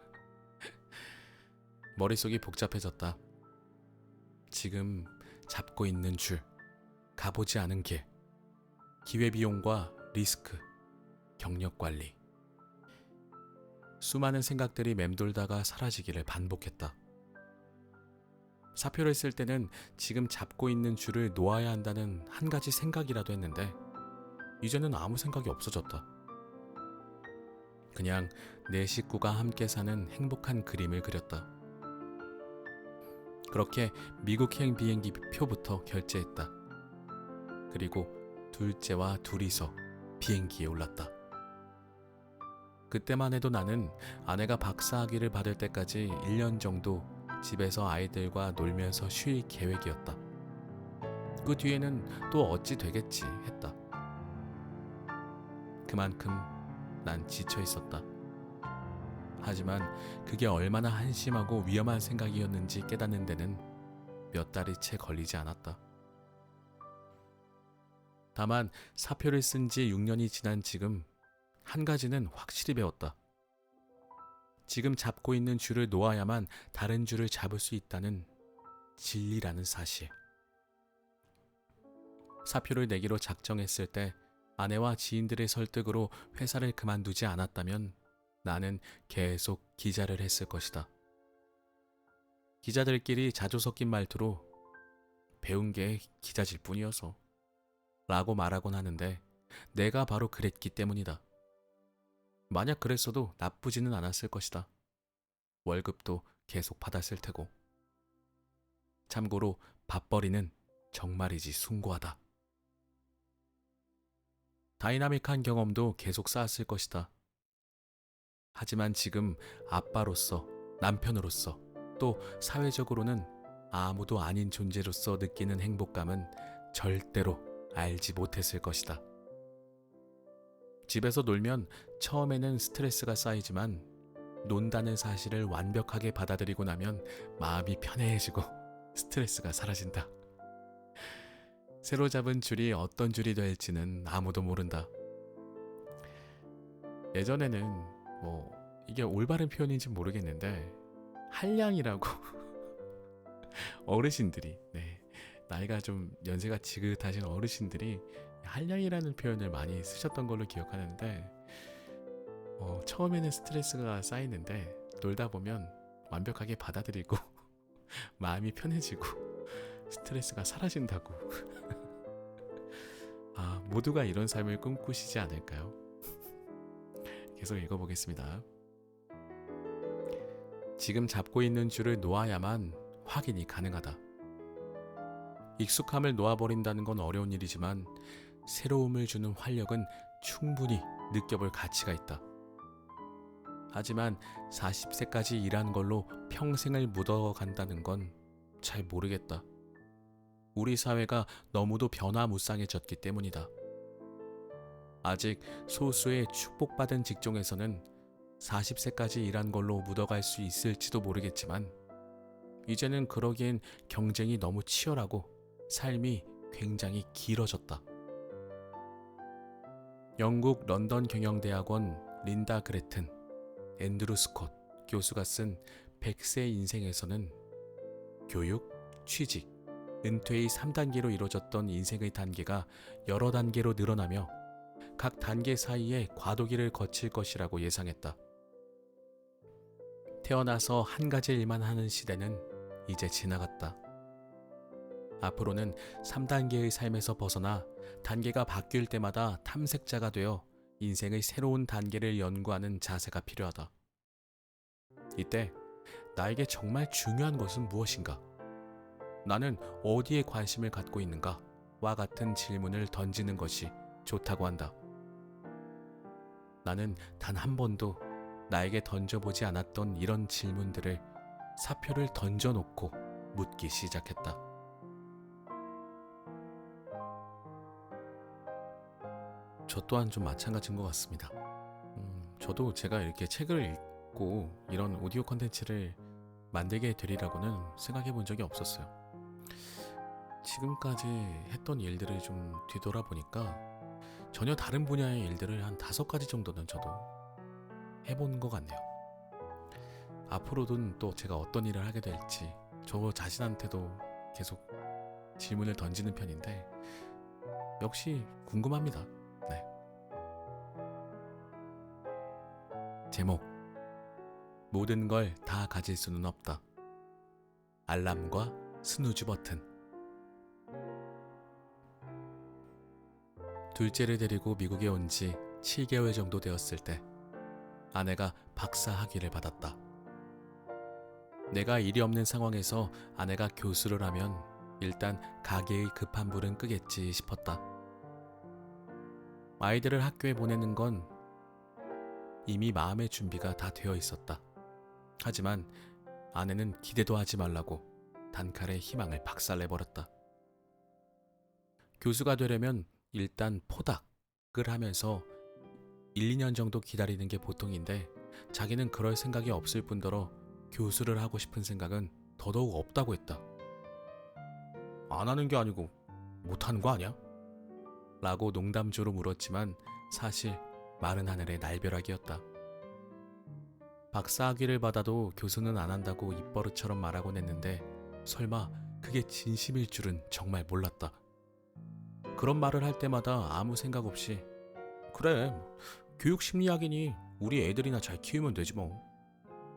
머릿속이 복잡해졌다. 지금 잡고 있는 줄, 가보지 않은 길, 기회비용과 리스크, 경력관리. 수많은 생각들이 맴돌다가 사라지기를 반복했다. 사표를 쓸 때는 지금 잡고 있는 줄을 놓아야 한다는 한 가지 생각이라도 했는데 이제는 아무 생각이 없어졌다. 그냥 내 식구가 함께 사는 행복한 그림을 그렸다. 그렇게 미국행 비행기 표부터 결제했다. 그리고 둘째와 둘이서 비행기에 올랐다. 그때만 해도 나는 아내가 박사학위를 받을 때까지 1년 정도 집에서 아이들과 놀면서 쉴 계획이었다. 그 뒤에는 또 어찌 되겠지 했다. 그만큼 난 지쳐 있었다. 하지만 그게 얼마나 한심하고 위험한 생각이었는지 깨닫는 데는 몇 달이 채 걸리지 않았다. 다만 사표를 쓴 지 6년이 지난 지금 한 가지는 확실히 배웠다. 지금 잡고 있는 줄을 놓아야만 다른 줄을 잡을 수 있다는 진리라는 사실. 사표를 내기로 작정했을 때 아내와 지인들의 설득으로 회사를 그만두지 않았다면 나는 계속 기자를 했을 것이다. 기자들끼리 자주 섞인 말투로 배운 게 기자질 뿐이어서 라고 말하곤 하는데 내가 바로 그랬기 때문이다. 만약 그랬어도 나쁘지는 않았을 것이다. 월급도 계속 받았을 테고. 참고로 밥벌이는 정말이지 숭고하다. 다이나믹한 경험도 계속 쌓았을 것이다. 하지만 지금 아빠로서, 남편으로서, 또 사회적으로는 아무도 아닌 존재로서 느끼는 행복감은 절대로 알지 못했을 것이다. 집에서 놀면 처음에는 스트레스가 쌓이지만 논다는 사실을 완벽하게 받아들이고 나면 마음이 편해지고 스트레스가 사라진다. 새로 잡은 줄이 어떤 줄이 될지는 아무도 모른다. 예전에는 이게 올바른 표현인지 모르겠는데 한량이라고 어르신들이 나이가 좀 연세가 지긋하신 어르신들이 한량이라는 표현을 많이 쓰셨던 걸로 기억하는데 처음에는 스트레스가 쌓이는데 놀다 보면 완벽하게 받아들이고 마음이 편해지고 스트레스가 사라진다고. 모두가 이런 삶을 꿈꾸시지 않을까요? 계속 읽어보겠습니다. 지금 잡고 있는 줄을 놓아야만 확인이 가능하다. 익숙함을 놓아버린다는 건 어려운 일이지만 새로움을 주는 활력은 충분히 느껴볼 가치가 있다. 하지만 40세까지 일한 걸로 평생을 묻어간다는 건 잘 모르겠다. 우리 사회가 너무도 변화무쌍해졌기 때문이다. 아직 소수의 축복받은 직종에서는 40세까지 일한 걸로 묻어갈 수 있을지도 모르겠지만 이제는 그러기엔 경쟁이 너무 치열하고 삶이 굉장히 길어졌다. 영국 런던 경영대학원 린다 그레튼, 앤드루 스콧 교수가 쓴 100세 인생에서는 교육, 취직, 은퇴의 3단계로 이루어졌던 인생의 단계가 여러 단계로 늘어나며 각 단계 사이에 과도기를 거칠 것이라고 예상했다. 태어나서 한 가지 일만 하는 시대는 이제 지나갔다. 앞으로는 3단계의 삶에서 벗어나 단계가 바뀔 때마다 탐색자가 되어 인생의 새로운 단계를 연구하는 자세가 필요하다. 이때 나에게 정말 중요한 것은 무엇인가? 나는 어디에 관심을 갖고 있는가? 와 같은 질문을 던지는 것이 좋다고 한다. 나는 단 한 번도 나에게 던져보지 않았던 이런 질문들을 사표를 던져놓고 묻기 시작했다. 저 또한 좀 마찬가지인 것 같습니다. 저도 제가 이렇게 책을 읽고 이런 오디오 컨텐츠를 만들게 되리라고는 생각해 본 적이 없었어요. 지금까지 했던 일들을 좀 뒤돌아보니까 전혀 다른 분야의 일들을 한 5가지 정도는 저도 해본 것 같네요. 앞으로는 또 제가 어떤 일을 하게 될지 저 자신한테도 계속 질문을 던지는 편인데 역시 궁금합니다. 네. 제목: 모든 걸 다 가질 수는 없다. 알람과 스누즈 버튼. 둘째를 데리고 미국에 온 지 7개월 정도 되었을 때 아내가 박사 학위를 받았다. 내가 일이 없는 상황에서 아내가 교수를 하면 일단 가게의 급한 불은 끄겠지 싶었다. 아이들을 학교에 보내는 건 이미 마음의 준비가 다 되어 있었다. 하지만 아내는 기대도 하지 말라고 단칼에 희망을 박살내버렸다. 교수가 되려면 일단 포닥을 하면서 1, 2년 정도 기다리는 게 보통인데 자기는 그럴 생각이 없을 뿐더러 교수를 하고 싶은 생각은 더더욱 없다고 했다. 안 하는 게 아니고 못하는 거 아니야? 라고 농담조로 물었지만 사실 마른 하늘의 날벼락이었다. 박사 학위를 받아도 교수는 안 한다고 입버릇처럼 말하곤 했는데 설마 그게 진심일 줄은 정말 몰랐다. 그런 말을 할 때마다 아무 생각 없이 그래, 교육심리학이니 우리 애들이나 잘 키우면 되지 뭐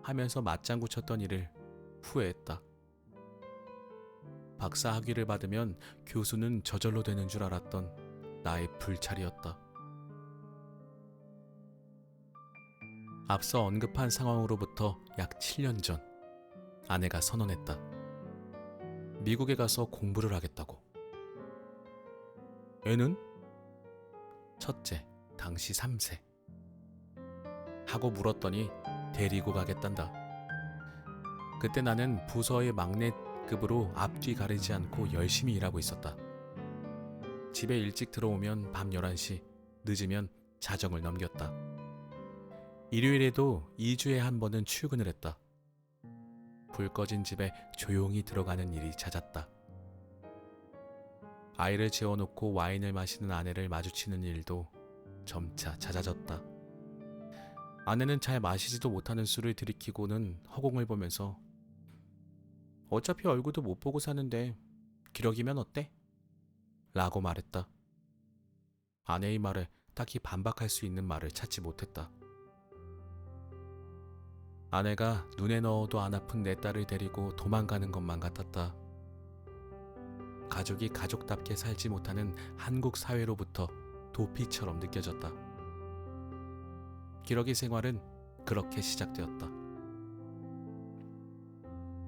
하면서 맞장구 쳤던 일을 후회했다. 박사 학위를 받으면 교수는 저절로 되는 줄 알았던 나의 불찰이었다. 앞서 언급한 상황으로부터 약 7년 전 아내가 선언했다. 미국에 가서 공부를 하겠다고. 애는? 첫째, 당시 3세. 하고 물었더니 데리고 가겠단다. 그때 나는 부서의 막내급으로 앞뒤 가리지 않고 열심히 일하고 있었다. 집에 일찍 들어오면 밤 11시, 늦으면 자정을 넘겼다. 일요일에도 2주에 한 번은 출근을 했다. 불 꺼진 집에 조용히 들어가는 일이 잦았다. 아이를 재워놓고 와인을 마시는 아내를 마주치는 일도 점차 잦아졌다. 아내는 잘 마시지도 못하는 술을 들이키고는 허공을 보면서 어차피 얼굴도 못 보고 사는데 기러기면 어때? 라고 말했다. 아내의 말에 딱히 반박할 수 있는 말을 찾지 못했다. 아내가 눈에 넣어도 안 아픈 내 딸을 데리고 도망가는 것만 같았다. 가족이 가족답게 살지 못하는 한국 사회로부터 도피처럼 느껴졌다. 기러기 생활은 그렇게 시작되었다.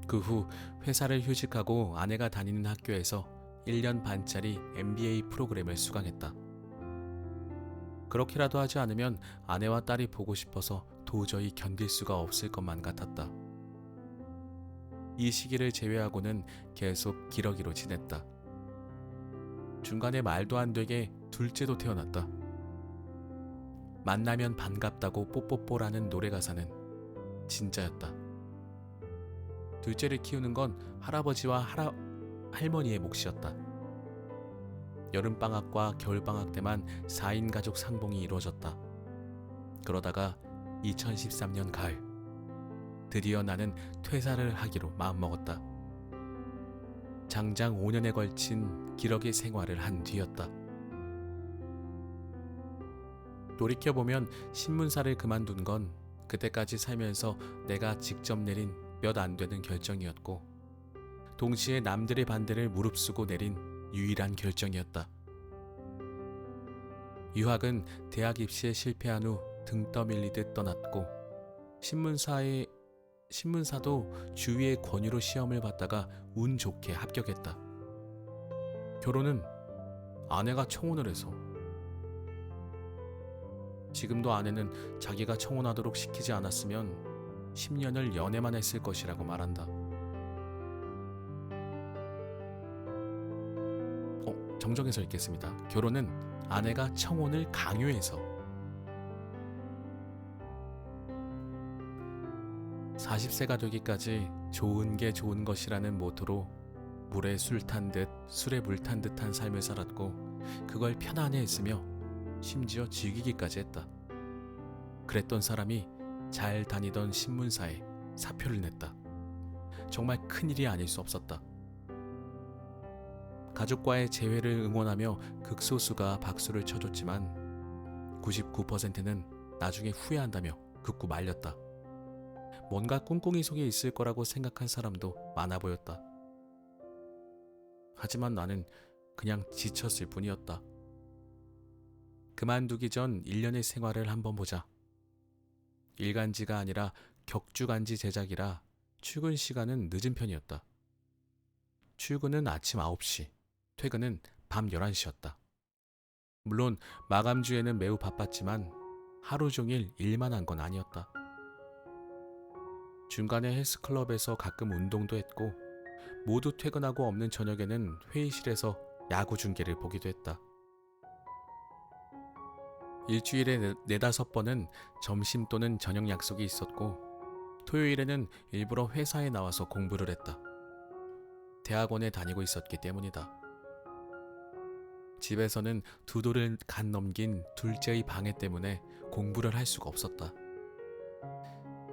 그 후 회사를 휴직하고 아내가 다니는 학교에서 1년 반짜리 MBA 프로그램을 수강했다. 그렇게라도 하지 않으면 아내와 딸이 보고 싶어서 도저히 견딜 수가 없을 것만 같았다. 이 시기를 제외하고는 계속 기러기로 지냈다. 중간에 말도 안 되게 둘째도 태어났다. 만나면 반갑다고 뽀뽀뽀라는 노래 가사는 진짜였다. 둘째를 키우는 건 할아버지와 할머니의 몫이었다. 여름방학과 겨울방학 때만 4인 가족 상봉이 이루어졌다. 그러다가 2013년 가을, 드디어 나는 퇴사를 하기로 마음먹었다. 장장 5년에 걸친 기러기 생활을 한 뒤였다. 돌이켜보면 신문사를 그만둔 건 그때까지 살면서 내가 직접 내린 몇 안 되는 결정이었고, 동시에 남들의 반대를 무릅쓰고 내린 유일한 결정이었다. 유학은 대학 입시에 실패한 후 등 떠밀리듯 떠났고, 신문사도 주위의 권유로 시험을 봤다가 운 좋게 합격했다. 결혼은 아내가 청혼을 해서. 지금도 아내는 자기가 청혼하도록 시키지 않았으면 10년을 연애만 했을 것이라고 말한다. 정정해서 읽겠습니다. 결혼은 아내가 청혼을 강요해서. 40세가 되기까지 좋은 게 좋은 것이라는 모토로 물에 술 탄 듯 술에 물 탄 듯한 삶을 살았고, 그걸 편안해했으며 심지어 즐기기까지 했다. 그랬던 사람이 잘 다니던 신문사에 사표를 냈다. 정말 큰일이 아닐 수 없었다. 가족과의 재회를 응원하며 극소수가 박수를 쳐줬지만 99%는 나중에 후회한다며 극구 말렸다. 뭔가 꿍꿍이 속에 있을 거라고 생각한 사람도 많아 보였다. 하지만 나는 그냥 지쳤을 뿐이었다. 그만두기 전 1년의 생활을 한번 보자. 일간지가 아니라 격주간지 제작이라 출근 시간은 늦은 편이었다. 출근은 아침 9시, 퇴근은 밤 11시였다. 물론 마감주에는 매우 바빴지만 하루 종일 일만 한 건 아니었다. 중간에 헬스클럽에서 가끔 운동도 했고, 모두 퇴근하고 없는 저녁에는 회의실에서 야구 중계를 보기도 했다. 일주일에 4-5번은 점심 또는 저녁 약속이 있었고, 토요일에는 일부러 회사에 나와서 공부를 했다. 대학원에 다니고 있었기 때문이다. 집에서는 2도를 간 넘긴 둘째의 방해 때문에 공부를 할 수가 없었다.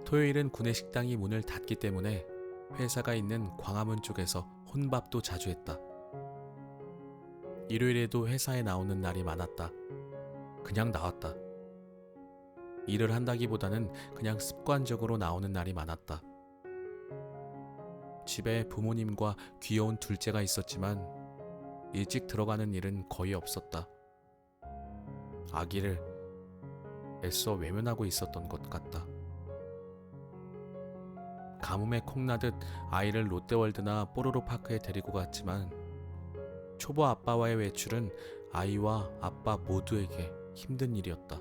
토요일은 구내식당이 문을 닫기 때문에 회사가 있는 광화문 쪽에서 혼밥도 자주 했다. 일요일에도 회사에 나오는 날이 많았다. 그냥 나왔다. 일을 한다기보다는 그냥 습관적으로 나오는 날이 많았다. 집에 부모님과 귀여운 둘째가 있었지만 일찍 들어가는 일은 거의 없었다. 아기를 애써 외면하고 있었던 것 같다. 가뭄에 콩나듯 아이를 롯데월드나 뽀로로파크에 데리고 갔지만 초보 아빠와의 외출은 아이와 아빠 모두에게 힘든 일이었다.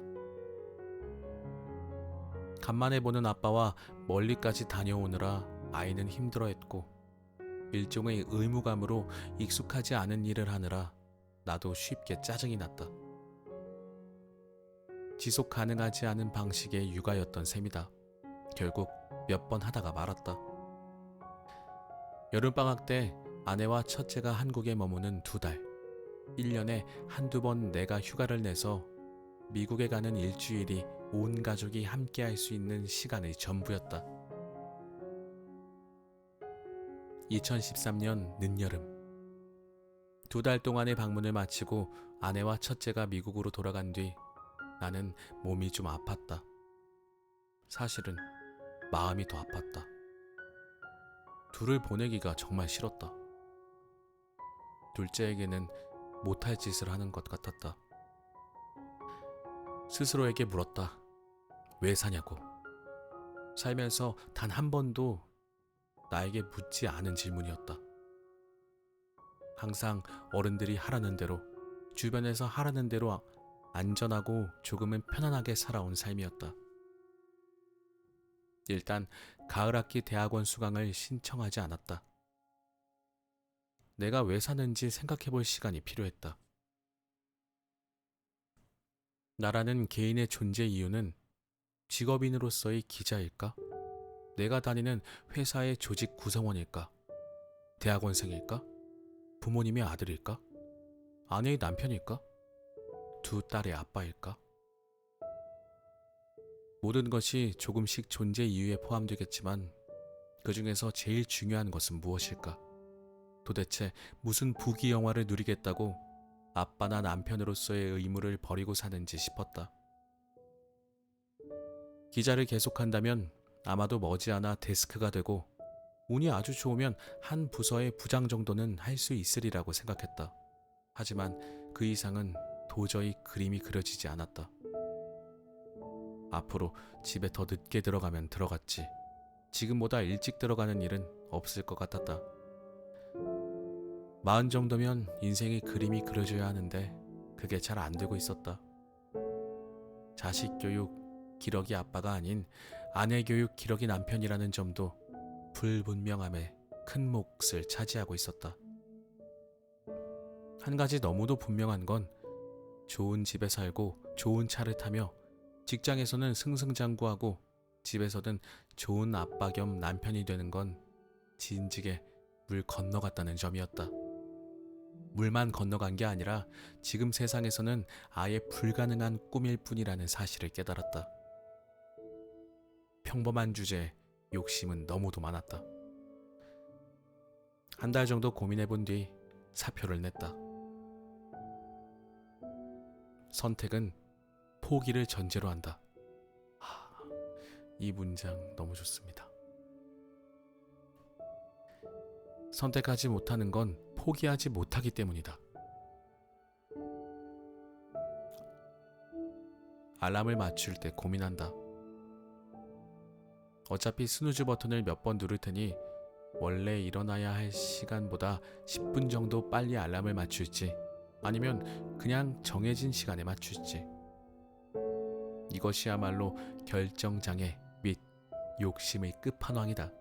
간만에 보는 아빠와 멀리까지 다녀오느라 아이는 힘들어했고, 일종의 의무감으로 익숙하지 않은 일을 하느라 나도 쉽게 짜증이 났다. 지속 가능하지 않은 방식의 육아였던 셈이다. 결국 몇 번 하다가 말았다. 여름방학 때 아내와 첫째가 한국에 머무는 2달, 1년에 한두 번 내가 휴가를 내서 미국에 가는 일주일이 온 가족이 함께 할 수 있는 시간의 전부였다. 2013년 늦여름, 2달 동안의 방문을 마치고 아내와 첫째가 미국으로 돌아간 뒤 나는 몸이 좀 아팠다. 사실은 마음이 더 아팠다. 둘을 보내기가 정말 싫었다. 둘째에게는 못할 짓을 하는 것 같았다. 스스로에게 물었다. 왜 사냐고. 살면서 단 한 번도 나에게 묻지 않은 질문이었다. 항상 어른들이 하라는 대로, 주변에서 하라는 대로 안전하고 조금은 편안하게 살아온 삶이었다. 일단 가을 학기 대학원 수강을 신청하지 않았다. 내가 왜 사는지 생각해 볼 시간이 필요했다. 나라는 개인의 존재 이유는 직업인으로서의 기자일까? 내가 다니는 회사의 조직 구성원일까? 대학원생일까? 부모님의 아들일까? 아내의 남편일까? 두 딸의 아빠일까? 모든 것이 조금씩 존재 이유에 포함되겠지만 그 중에서 제일 중요한 것은 무엇일까? 도대체 무슨 부귀영화를 누리겠다고 아빠나 남편으로서의 의무를 버리고 사는지 싶었다. 기자를 계속한다면 아마도 머지않아 데스크가 되고 운이 아주 좋으면 한 부서의 부장 정도는 할 수 있으리라고 생각했다. 하지만 그 이상은 도저히 그림이 그려지지 않았다. 앞으로 집에 더 늦게 들어가면 들어갔지. 지금보다 일찍 들어가는 일은 없을 것 같았다. 40 정도면 인생의 그림이 그려져야 하는데 그게 잘 안 되고 있었다. 자식 교육 기러기 아빠가 아닌 아내 교육 기러기 남편이라는 점도 불분명함에 큰 몫을 차지하고 있었다. 한 가지 너무도 분명한 건 좋은 집에 살고 좋은 차를 타며 직장에서는 승승장구하고 집에서는 좋은 아빠 겸 남편이 되는 건 진즉에 물 건너갔다는 점이었다. 물만 건너간 게 아니라 지금 세상에서는 아예 불가능한 꿈일 뿐이라는 사실을 깨달았다. 평범한 주제에 욕심은 너무도 많았다. 한 달 정도 고민해 본 뒤 사표를 냈다. 선택은 포기를 전제로 한다. 이 문장 너무 좋습니다. 선택하지 못하는 건 포기하지 못하기 때문이다. 알람을 맞출 때 고민한다. 어차피 스누즈 버튼을 몇 번 누를 테니 원래 일어나야 할 시간보다 10분 정도 빨리 알람을 맞출지 아니면 그냥 정해진 시간에 맞출지. 이것이야말로 결정장애 및 욕심의 끝판왕이다.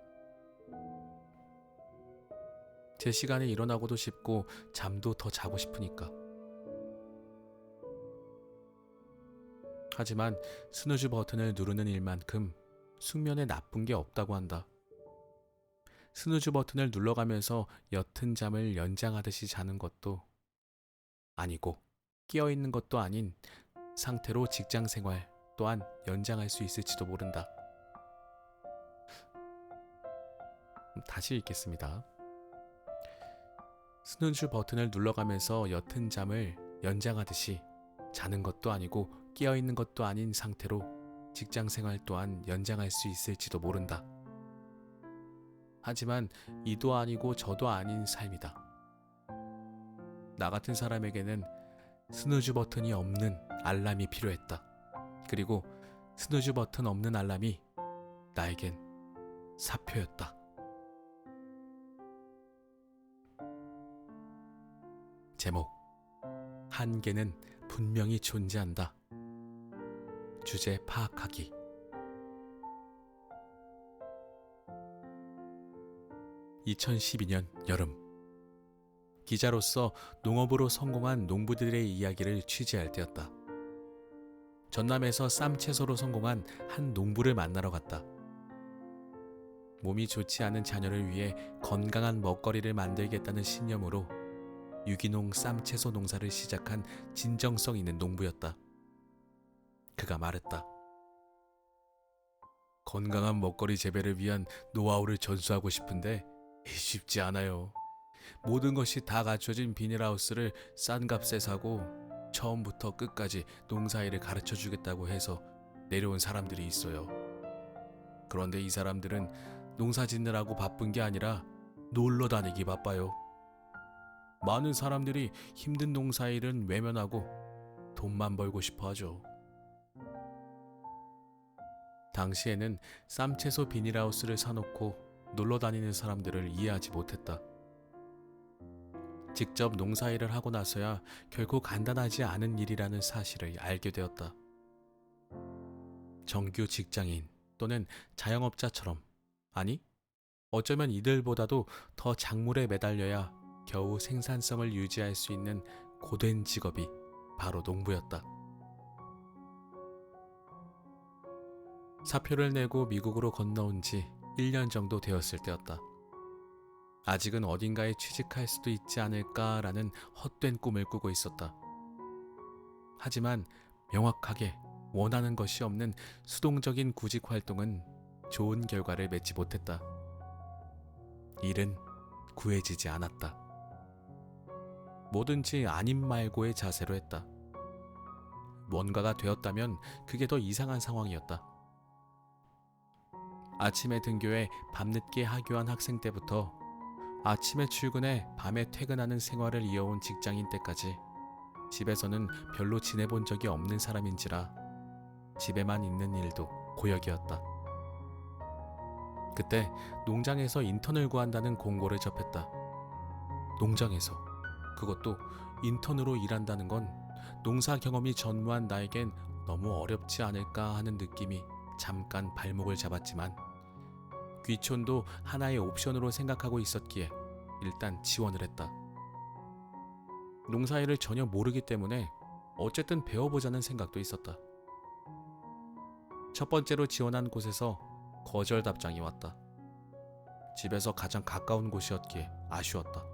제 시간에 일어나고도 싶고 잠도 더 자고 싶으니까. 하지만 스누즈 버튼을 누르는 일만큼 숙면에 나쁜 게 없다고 한다. 스누즈 버튼을 눌러가면서 옅은 잠을 연장하듯이 자는 것도 아니고 깨어있는 것도 아닌 상태로 직장 생활 또한 연장할 수 있을지도 모른다. 다시 읽겠습니다. 스누즈 버튼을 눌러가면서 옅은 잠을 연장하듯이 자는 것도 아니고 깨어있는 것도 아닌 상태로 직장 생활 또한 연장할 수 있을지도 모른다. 하지만 이도 아니고 저도 아닌 삶이다. 나 같은 사람에게는 스누즈 버튼이 없는 알람이 필요했다. 그리고 스누즈 버튼 없는 알람이 나에겐 사표였다. 제목: 한계는 분명히 존재한다. 주제 파악하기. (2012년) 여름, 기자로서 농업으로 성공한 농부들의 이야기를 취재할 때였다. 전남에서 쌈 채소로 성공한 한 농부를 만나러 갔다. 몸이 좋지 않은 자녀를 위해 건강한 먹거리를 만들겠다는 신념으로 유기농 쌈 채소 농사를 시작한 진정성 있는 농부였다. 그가 말했다. 건강한 먹거리 재배를 위한 노하우를 전수하고 싶은데 쉽지 않아요. 모든 것이 다 갖춰진 비닐하우스를 싼 값에 사고 처음부터 끝까지 농사일을 가르쳐 주겠다고 해서 내려온 사람들이 있어요. 그런데 이 사람들은 농사 짓느라고 바쁜 게 아니라 놀러 다니기 바빠요. 많은 사람들이 힘든 농사일은 외면하고 돈만 벌고 싶어 하죠. 당시에는 쌈채소 비닐하우스를 사놓고 놀러 다니는 사람들을 이해하지 못했다. 직접 농사일을 하고 나서야 결코 간단하지 않은 일이라는 사실을 알게 되었다. 정규 직장인 또는 자영업자처럼, 아니, 어쩌면 이들보다도 더 작물에 매달려야 겨우 생산성을 유지할 수 있는 고된 직업이 바로 농부였다. 사표를 내고 미국으로 건너온 지 1년 정도 되었을 때였다. 아직은 어딘가에 취직할 수도 있지 않을까라는 헛된 꿈을 꾸고 있었다. 하지만 명확하게 원하는 것이 없는 수동적인 구직 활동은 좋은 결과를 맺지 못했다. 일은 구해지지 않았다. 뭐든지 아님 말고의 자세로 했다. 뭔가가 되었다면 그게 더 이상한 상황이었다. 아침에 등교해 밤늦게 하교한 학생 때부터 아침에 출근해 밤에 퇴근하는 생활을 이어온 직장인 때까지 집에서는 별로 지내본 적이 없는 사람인지라 집에만 있는 일도 고역이었다. 그때 농장에서 인턴을 구한다는 공고를 접했다. 농장에서, 그것도 인턴으로 일한다는 건 농사 경험이 전무한 나에겐 너무 어렵지 않을까 하는 느낌이 잠깐 발목을 잡았지만 귀촌도 하나의 옵션으로 생각하고 있었기에 일단 지원을 했다. 농사일을 전혀 모르기 때문에 어쨌든 배워보자는 생각도 있었다. 첫 번째로 지원한 곳에서 거절 답장이 왔다. 집에서 가장 가까운 곳이었기에 아쉬웠다.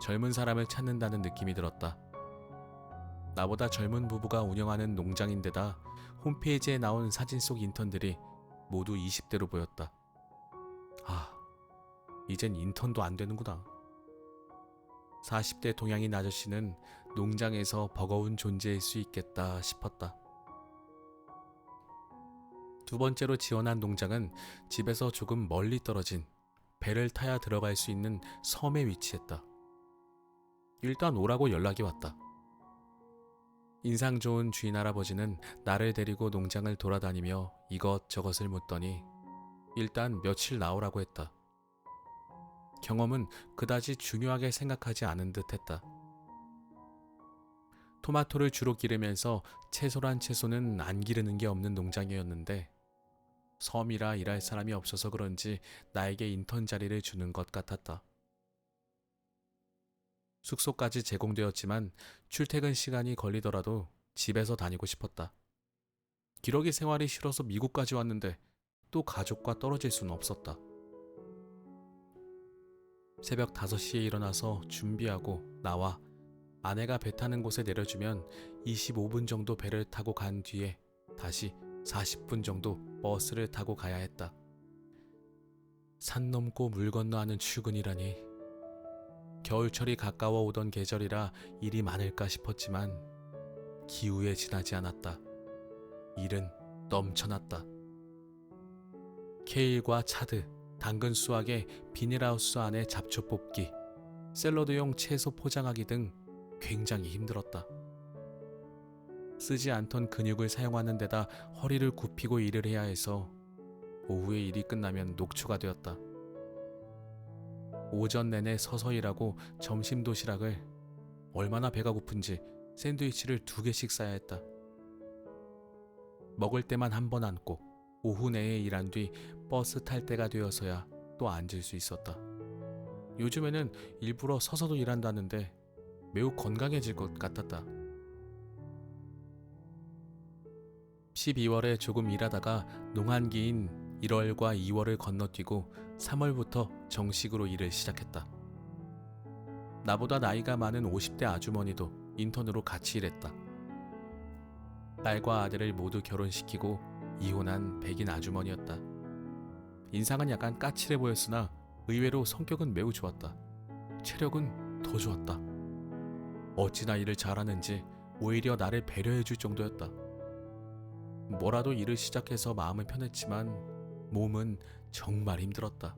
젊은 사람을 찾는다는 느낌이 들었다. 나보다 젊은 부부가 운영하는 농장인데다 홈페이지에 나온 사진 속 인턴들이 모두 20대로 보였다. 아, 이젠 인턴도 안 되는구나. 40대 동양인 아저씨는 농장에서 버거운 존재일 수 있겠다 싶었다. 두 번째로 지원한 농장은 집에서 조금 멀리 떨어진 배를 타야 들어갈 수 있는 섬에 위치했다. 일단 오라고 연락이 왔다. 인상 좋은 주인 할아버지는 나를 데리고 농장을 돌아다니며 이것저것을 묻더니 일단 며칠 나오라고 했다. 경험은 그다지 중요하게 생각하지 않은 듯 했다. 토마토를 주로 기르면서 채소란 채소는 안 기르는 게 없는 농장이었는데 섬이라 일할 사람이 없어서 그런지 나에게 인턴 자리를 주는 것 같았다. 숙소까지 제공되었지만 출퇴근 시간이 걸리더라도 집에서 다니고 싶었다. 기러기 생활이 싫어서 미국까지 왔는데 또 가족과 떨어질 수는 없었다. 새벽 5시에 일어나서 준비하고 나와 아내가 배 타는 곳에 내려주면 25분 정도 배를 타고 간 뒤에 다시 40분 정도 버스를 타고 가야 했다. 산 넘고 물 건너 하는 출근이라니. 겨울철이 가까워 오던 계절이라 일이 많을까 싶었지만 기우에 지나지 않았다. 일은 넘쳐났다. 케일과 차드, 당근 수확에 비닐하우스 안에 잡초 뽑기, 샐러드용 채소 포장하기 등 굉장히 힘들었다. 쓰지 않던 근육을 사용하는 데다 허리를 굽히고 일을 해야 해서 오후에 일이 끝나면 녹초가 되었다. 오전 내내 서서 일하고 점심 도시락을 얼마나 배가 고픈지 샌드위치를 2개씩 싸야 했다. 먹을 때만 한 번 앉고 오후 내에 일한 뒤 버스 탈 때가 되어서야 또 앉을 수 있었다. 요즘에는 일부러 서서도 일한다는데 매우 건강해질 것 같았다. 12월에 조금 일하다가 농한기인 1월과 2월을 건너뛰고 3월부터 정식으로 일을 시작했다. 나보다 나이가 많은 50대 아주머니도 인턴으로 같이 일했다. 딸과 아들을 모두 결혼시키고 이혼한 백인 아주머니였다. 인상은 약간 까칠해 보였으나 의외로 성격은 매우 좋았다. 체력은 더 좋았다. 어찌나 일을 잘하는지 오히려 나를 배려해 줄 정도였다. 뭐라도 일을 시작해서 마음은 편했지만 몸은 정말 힘들었다.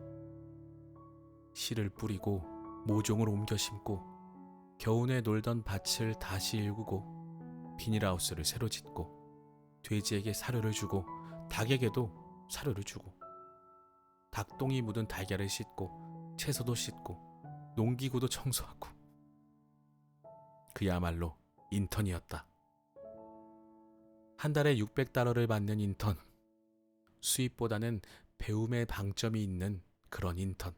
씨를 뿌리고 모종을 옮겨 심고 겨우내 놀던 밭을 다시 일구고 비닐하우스를 새로 짓고 돼지에게 사료를 주고 닭에게도 사료를 주고 닭똥이 묻은 달걀을 씻고 채소도 씻고 농기구도 청소하고 그야말로 인턴이었다. 한 달에 $600를 받는 인턴. 수입보다는 배움에 방점이 있는 그런 인턴.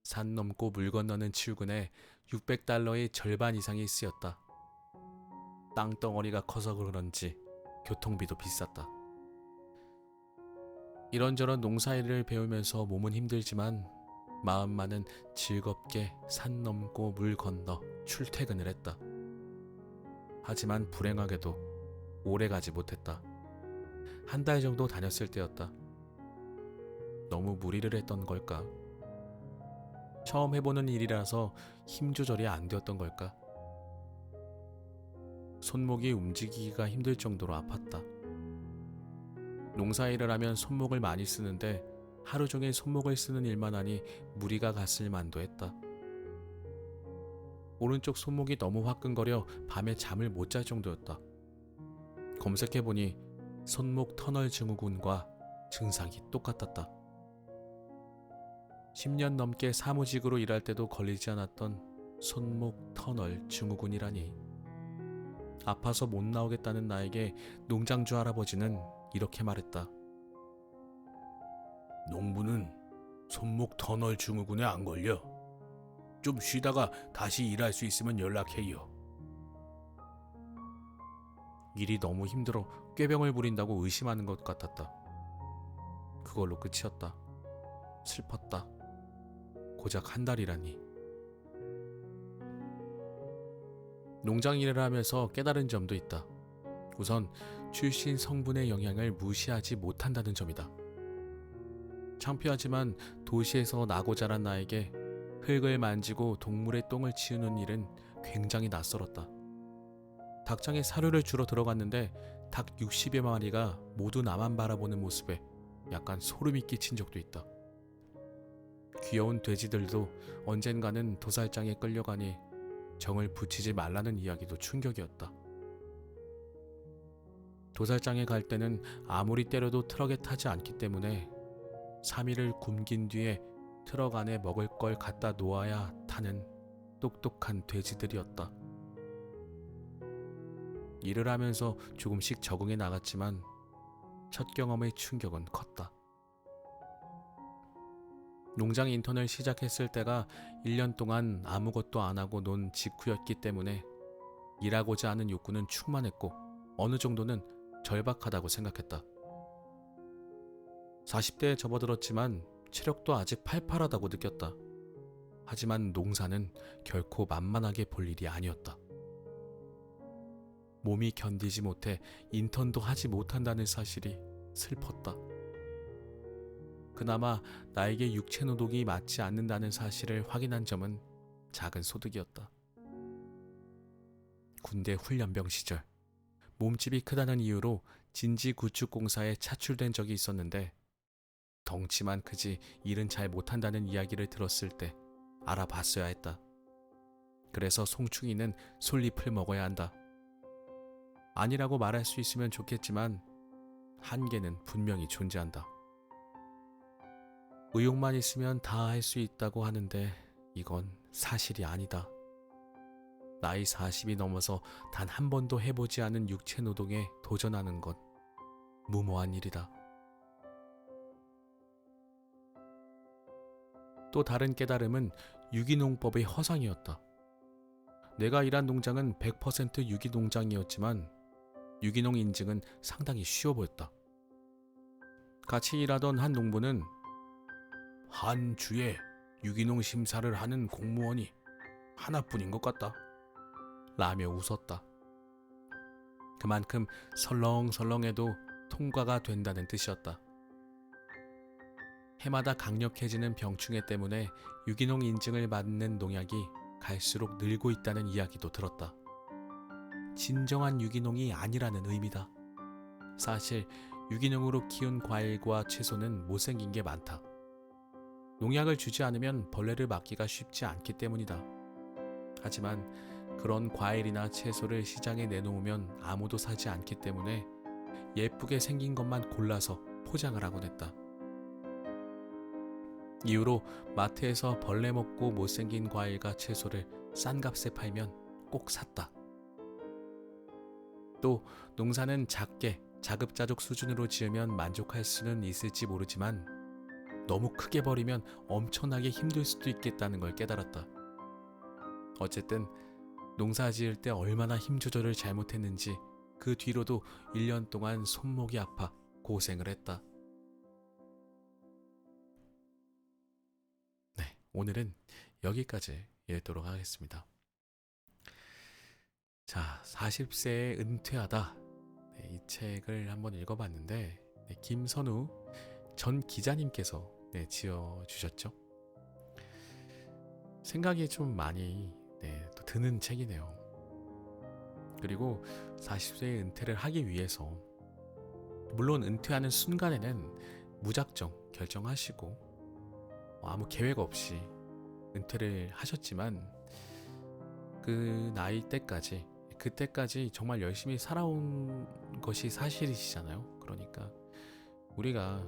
산 넘고 물 건너는 출근에 $600의 절반 이상이 쓰였다. 땅덩어리가 커서 그런지 교통비도 비쌌다. 이런저런 농사일을 배우면서 몸은 힘들지만 마음만은 즐겁게 산 넘고 물 건너 출퇴근을 했다. 하지만 불행하게도 오래 가지 못했다. 한 달 정도 다녔을 때였다. 너무 무리를 했던 걸까? 처음 해보는 일이라서 힘 조절이 안 되었던 걸까? 손목이 움직이기가 힘들 정도로 아팠다. 농사일을 하면 손목을 많이 쓰는데 하루 종일 손목을 쓰는 일만 하니 무리가 갔을 만도 했다. 오른쪽 손목이 너무 화끈거려 밤에 잠을 못 잘 정도였다. 검색해보니 손목 터널 증후군과 증상이 똑같았다. 10년 넘게 사무직으로 일할 때도 걸리지 않았던 손목 터널 증후군이라니. 아파서 못 나오겠다는 나에게 농장주 할아버지는 이렇게 말했다. 농부는 손목 터널 증후군에 안 걸려. 좀 쉬다가 다시 일할 수 있으면 연락해요. 일이 너무 힘들어 꾀병을 부린다고 의심하는 것 같았다. 그걸로 끝이었다. 슬펐다. 고작 한 달이라니. 농장 일을 하면서 깨달은 점도 있다. 우선 출신 성분의 영향을 무시하지 못한다는 점이다. 창피하지만 도시에서 나고 자란 나에게 흙을 만지고 동물의 똥을 치우는 일은 굉장히 낯설었다. 닭장에 사료를 주러 들어갔는데 닭 60여 마리가 모두 나만 바라보는 모습에 약간 소름이 끼친 적도 있다. 귀여운 돼지들도 언젠가는 도살장에 끌려가니 정을 붙이지 말라는 이야기도 충격이었다. 도살장에 갈 때는 아무리 때려도 트럭에 타지 않기 때문에 3일을 굶긴 뒤에 트럭 안에 먹을 걸 갖다 놓아야 타는 똑똑한 돼지들이었다. 일을 하면서 조금씩 적응해 나갔지만 첫 경험의 충격은 컸다. 농장 인턴을 시작했을 때가 1년 동안 아무것도 안 하고 논 직후였기 때문에 일하고자 하는 욕구는 충만했고 어느 정도는 절박하다고 생각했다. 40대에 접어들었지만 체력도 아직 팔팔하다고 느꼈다. 하지만 농사는 결코 만만하게 볼 일이 아니었다. 몸이 견디지 못해 인턴도 하지 못한다는 사실이 슬펐다. 그나마 나에게 육체 노동이 맞지 않는다는 사실을 확인한 점은 작은 소득이었다. 군대 훈련병 시절 몸집이 크다는 이유로 진지구축공사에 차출된 적이 있었는데 덩치만 크지 일은 잘 못한다는 이야기를 들었을 때 알아봤어야 했다. 그래서 송충이는 솔잎을 먹어야 한다. 아니라고 말할 수 있으면 좋겠지만 한계는 분명히 존재한다. 의욕만 있으면 다 할 수 있다고 하는데 이건 사실이 아니다. 나이 40이 넘어서 단 한 번도 해보지 않은 육체 노동에 도전하는 건 무모한 일이다. 또 다른 깨달음은 유기농법의 허상이었다. 내가 일한 농장은 100% 유기농장이었지만 유기농 인증은 상당히 쉬워 보였다. 같이 일하던 한 농부는 한 주에 유기농 심사를 하는 공무원이 하나뿐인 것 같다 라며 웃었다. 그만큼 설렁설렁해도 통과가 된다는 뜻이었다. 해마다 강력해지는 병충해 때문에 유기농 인증을 받는 농약이 갈수록 늘고 있다는 이야기도 들었다. 진정한 유기농이 아니라는 의미다. 사실 유기농으로 키운 과일과 채소는 못생긴 게 많다. 농약을 주지 않으면 벌레를 막기가 쉽지 않기 때문이다. 하지만 그런 과일이나 채소를 시장에 내놓으면 아무도 사지 않기 때문에 예쁘게 생긴 것만 골라서 포장을 하곤 했다. 이후로 마트에서 벌레 먹고 못생긴 과일과 채소를 싼 값에 팔면 꼭 샀다. 또 농사는 작게 자급자족 수준으로 지으면 만족할 수는 있을지 모르지만 너무 크게 버리면 엄청나게 힘들 수도 있겠다는 걸 깨달았다. 어쨌든 농사 지을 때 얼마나 힘 조절을 잘못했는지 그 뒤로도 1년 동안 손목이 아파 고생을 했다. 네, 오늘은 여기까지 읽도록 하겠습니다. 자, 40세에 은퇴하다. 네, 이 책을 한번 읽어봤는데 네, 김선우 전 기자님께서 네, 지어주셨죠. 생각이 좀 많이 또 드는 책이네요. 그리고 40세에 은퇴를 하기 위해서 물론 은퇴하는 순간에는 무작정 결정하시고 아무 계획 없이 은퇴를 하셨지만 그 나이 때까지 그때까지 정말 열심히 살아온 것이 사실이시잖아요. 그러니까 우리가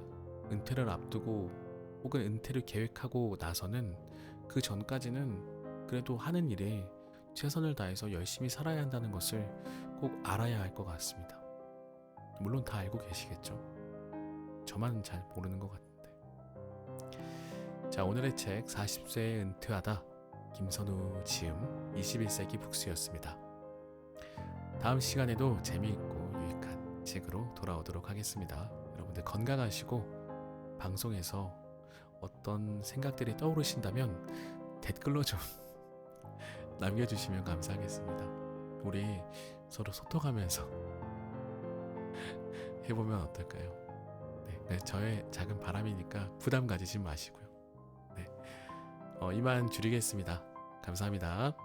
은퇴를 앞두고 혹은 은퇴를 계획하고 나서는 그 전까지는 그래도 하는 일에 최선을 다해서 열심히 살아야 한다는 것을 꼭 알아야 할 것 같습니다. 물론 다 알고 계시겠죠. 저만 잘 모르는 것 같은데. 자, 오늘의 책 40세에 은퇴하다 김선우 지음 21세기 북스였습니다. 다음 시간에도 재미있고 유익한 책으로 돌아오도록 하겠습니다. 여러분들 건강하시고 방송에서 어떤 생각들이 떠오르신다면 댓글로 좀 남겨주시면 감사하겠습니다. 우리 서로 소통하면서 해보면 어떨까요? 네, 저의 작은 바람이니까 부담 가지지 마시고요. 네, 이만 줄이겠습니다. 감사합니다.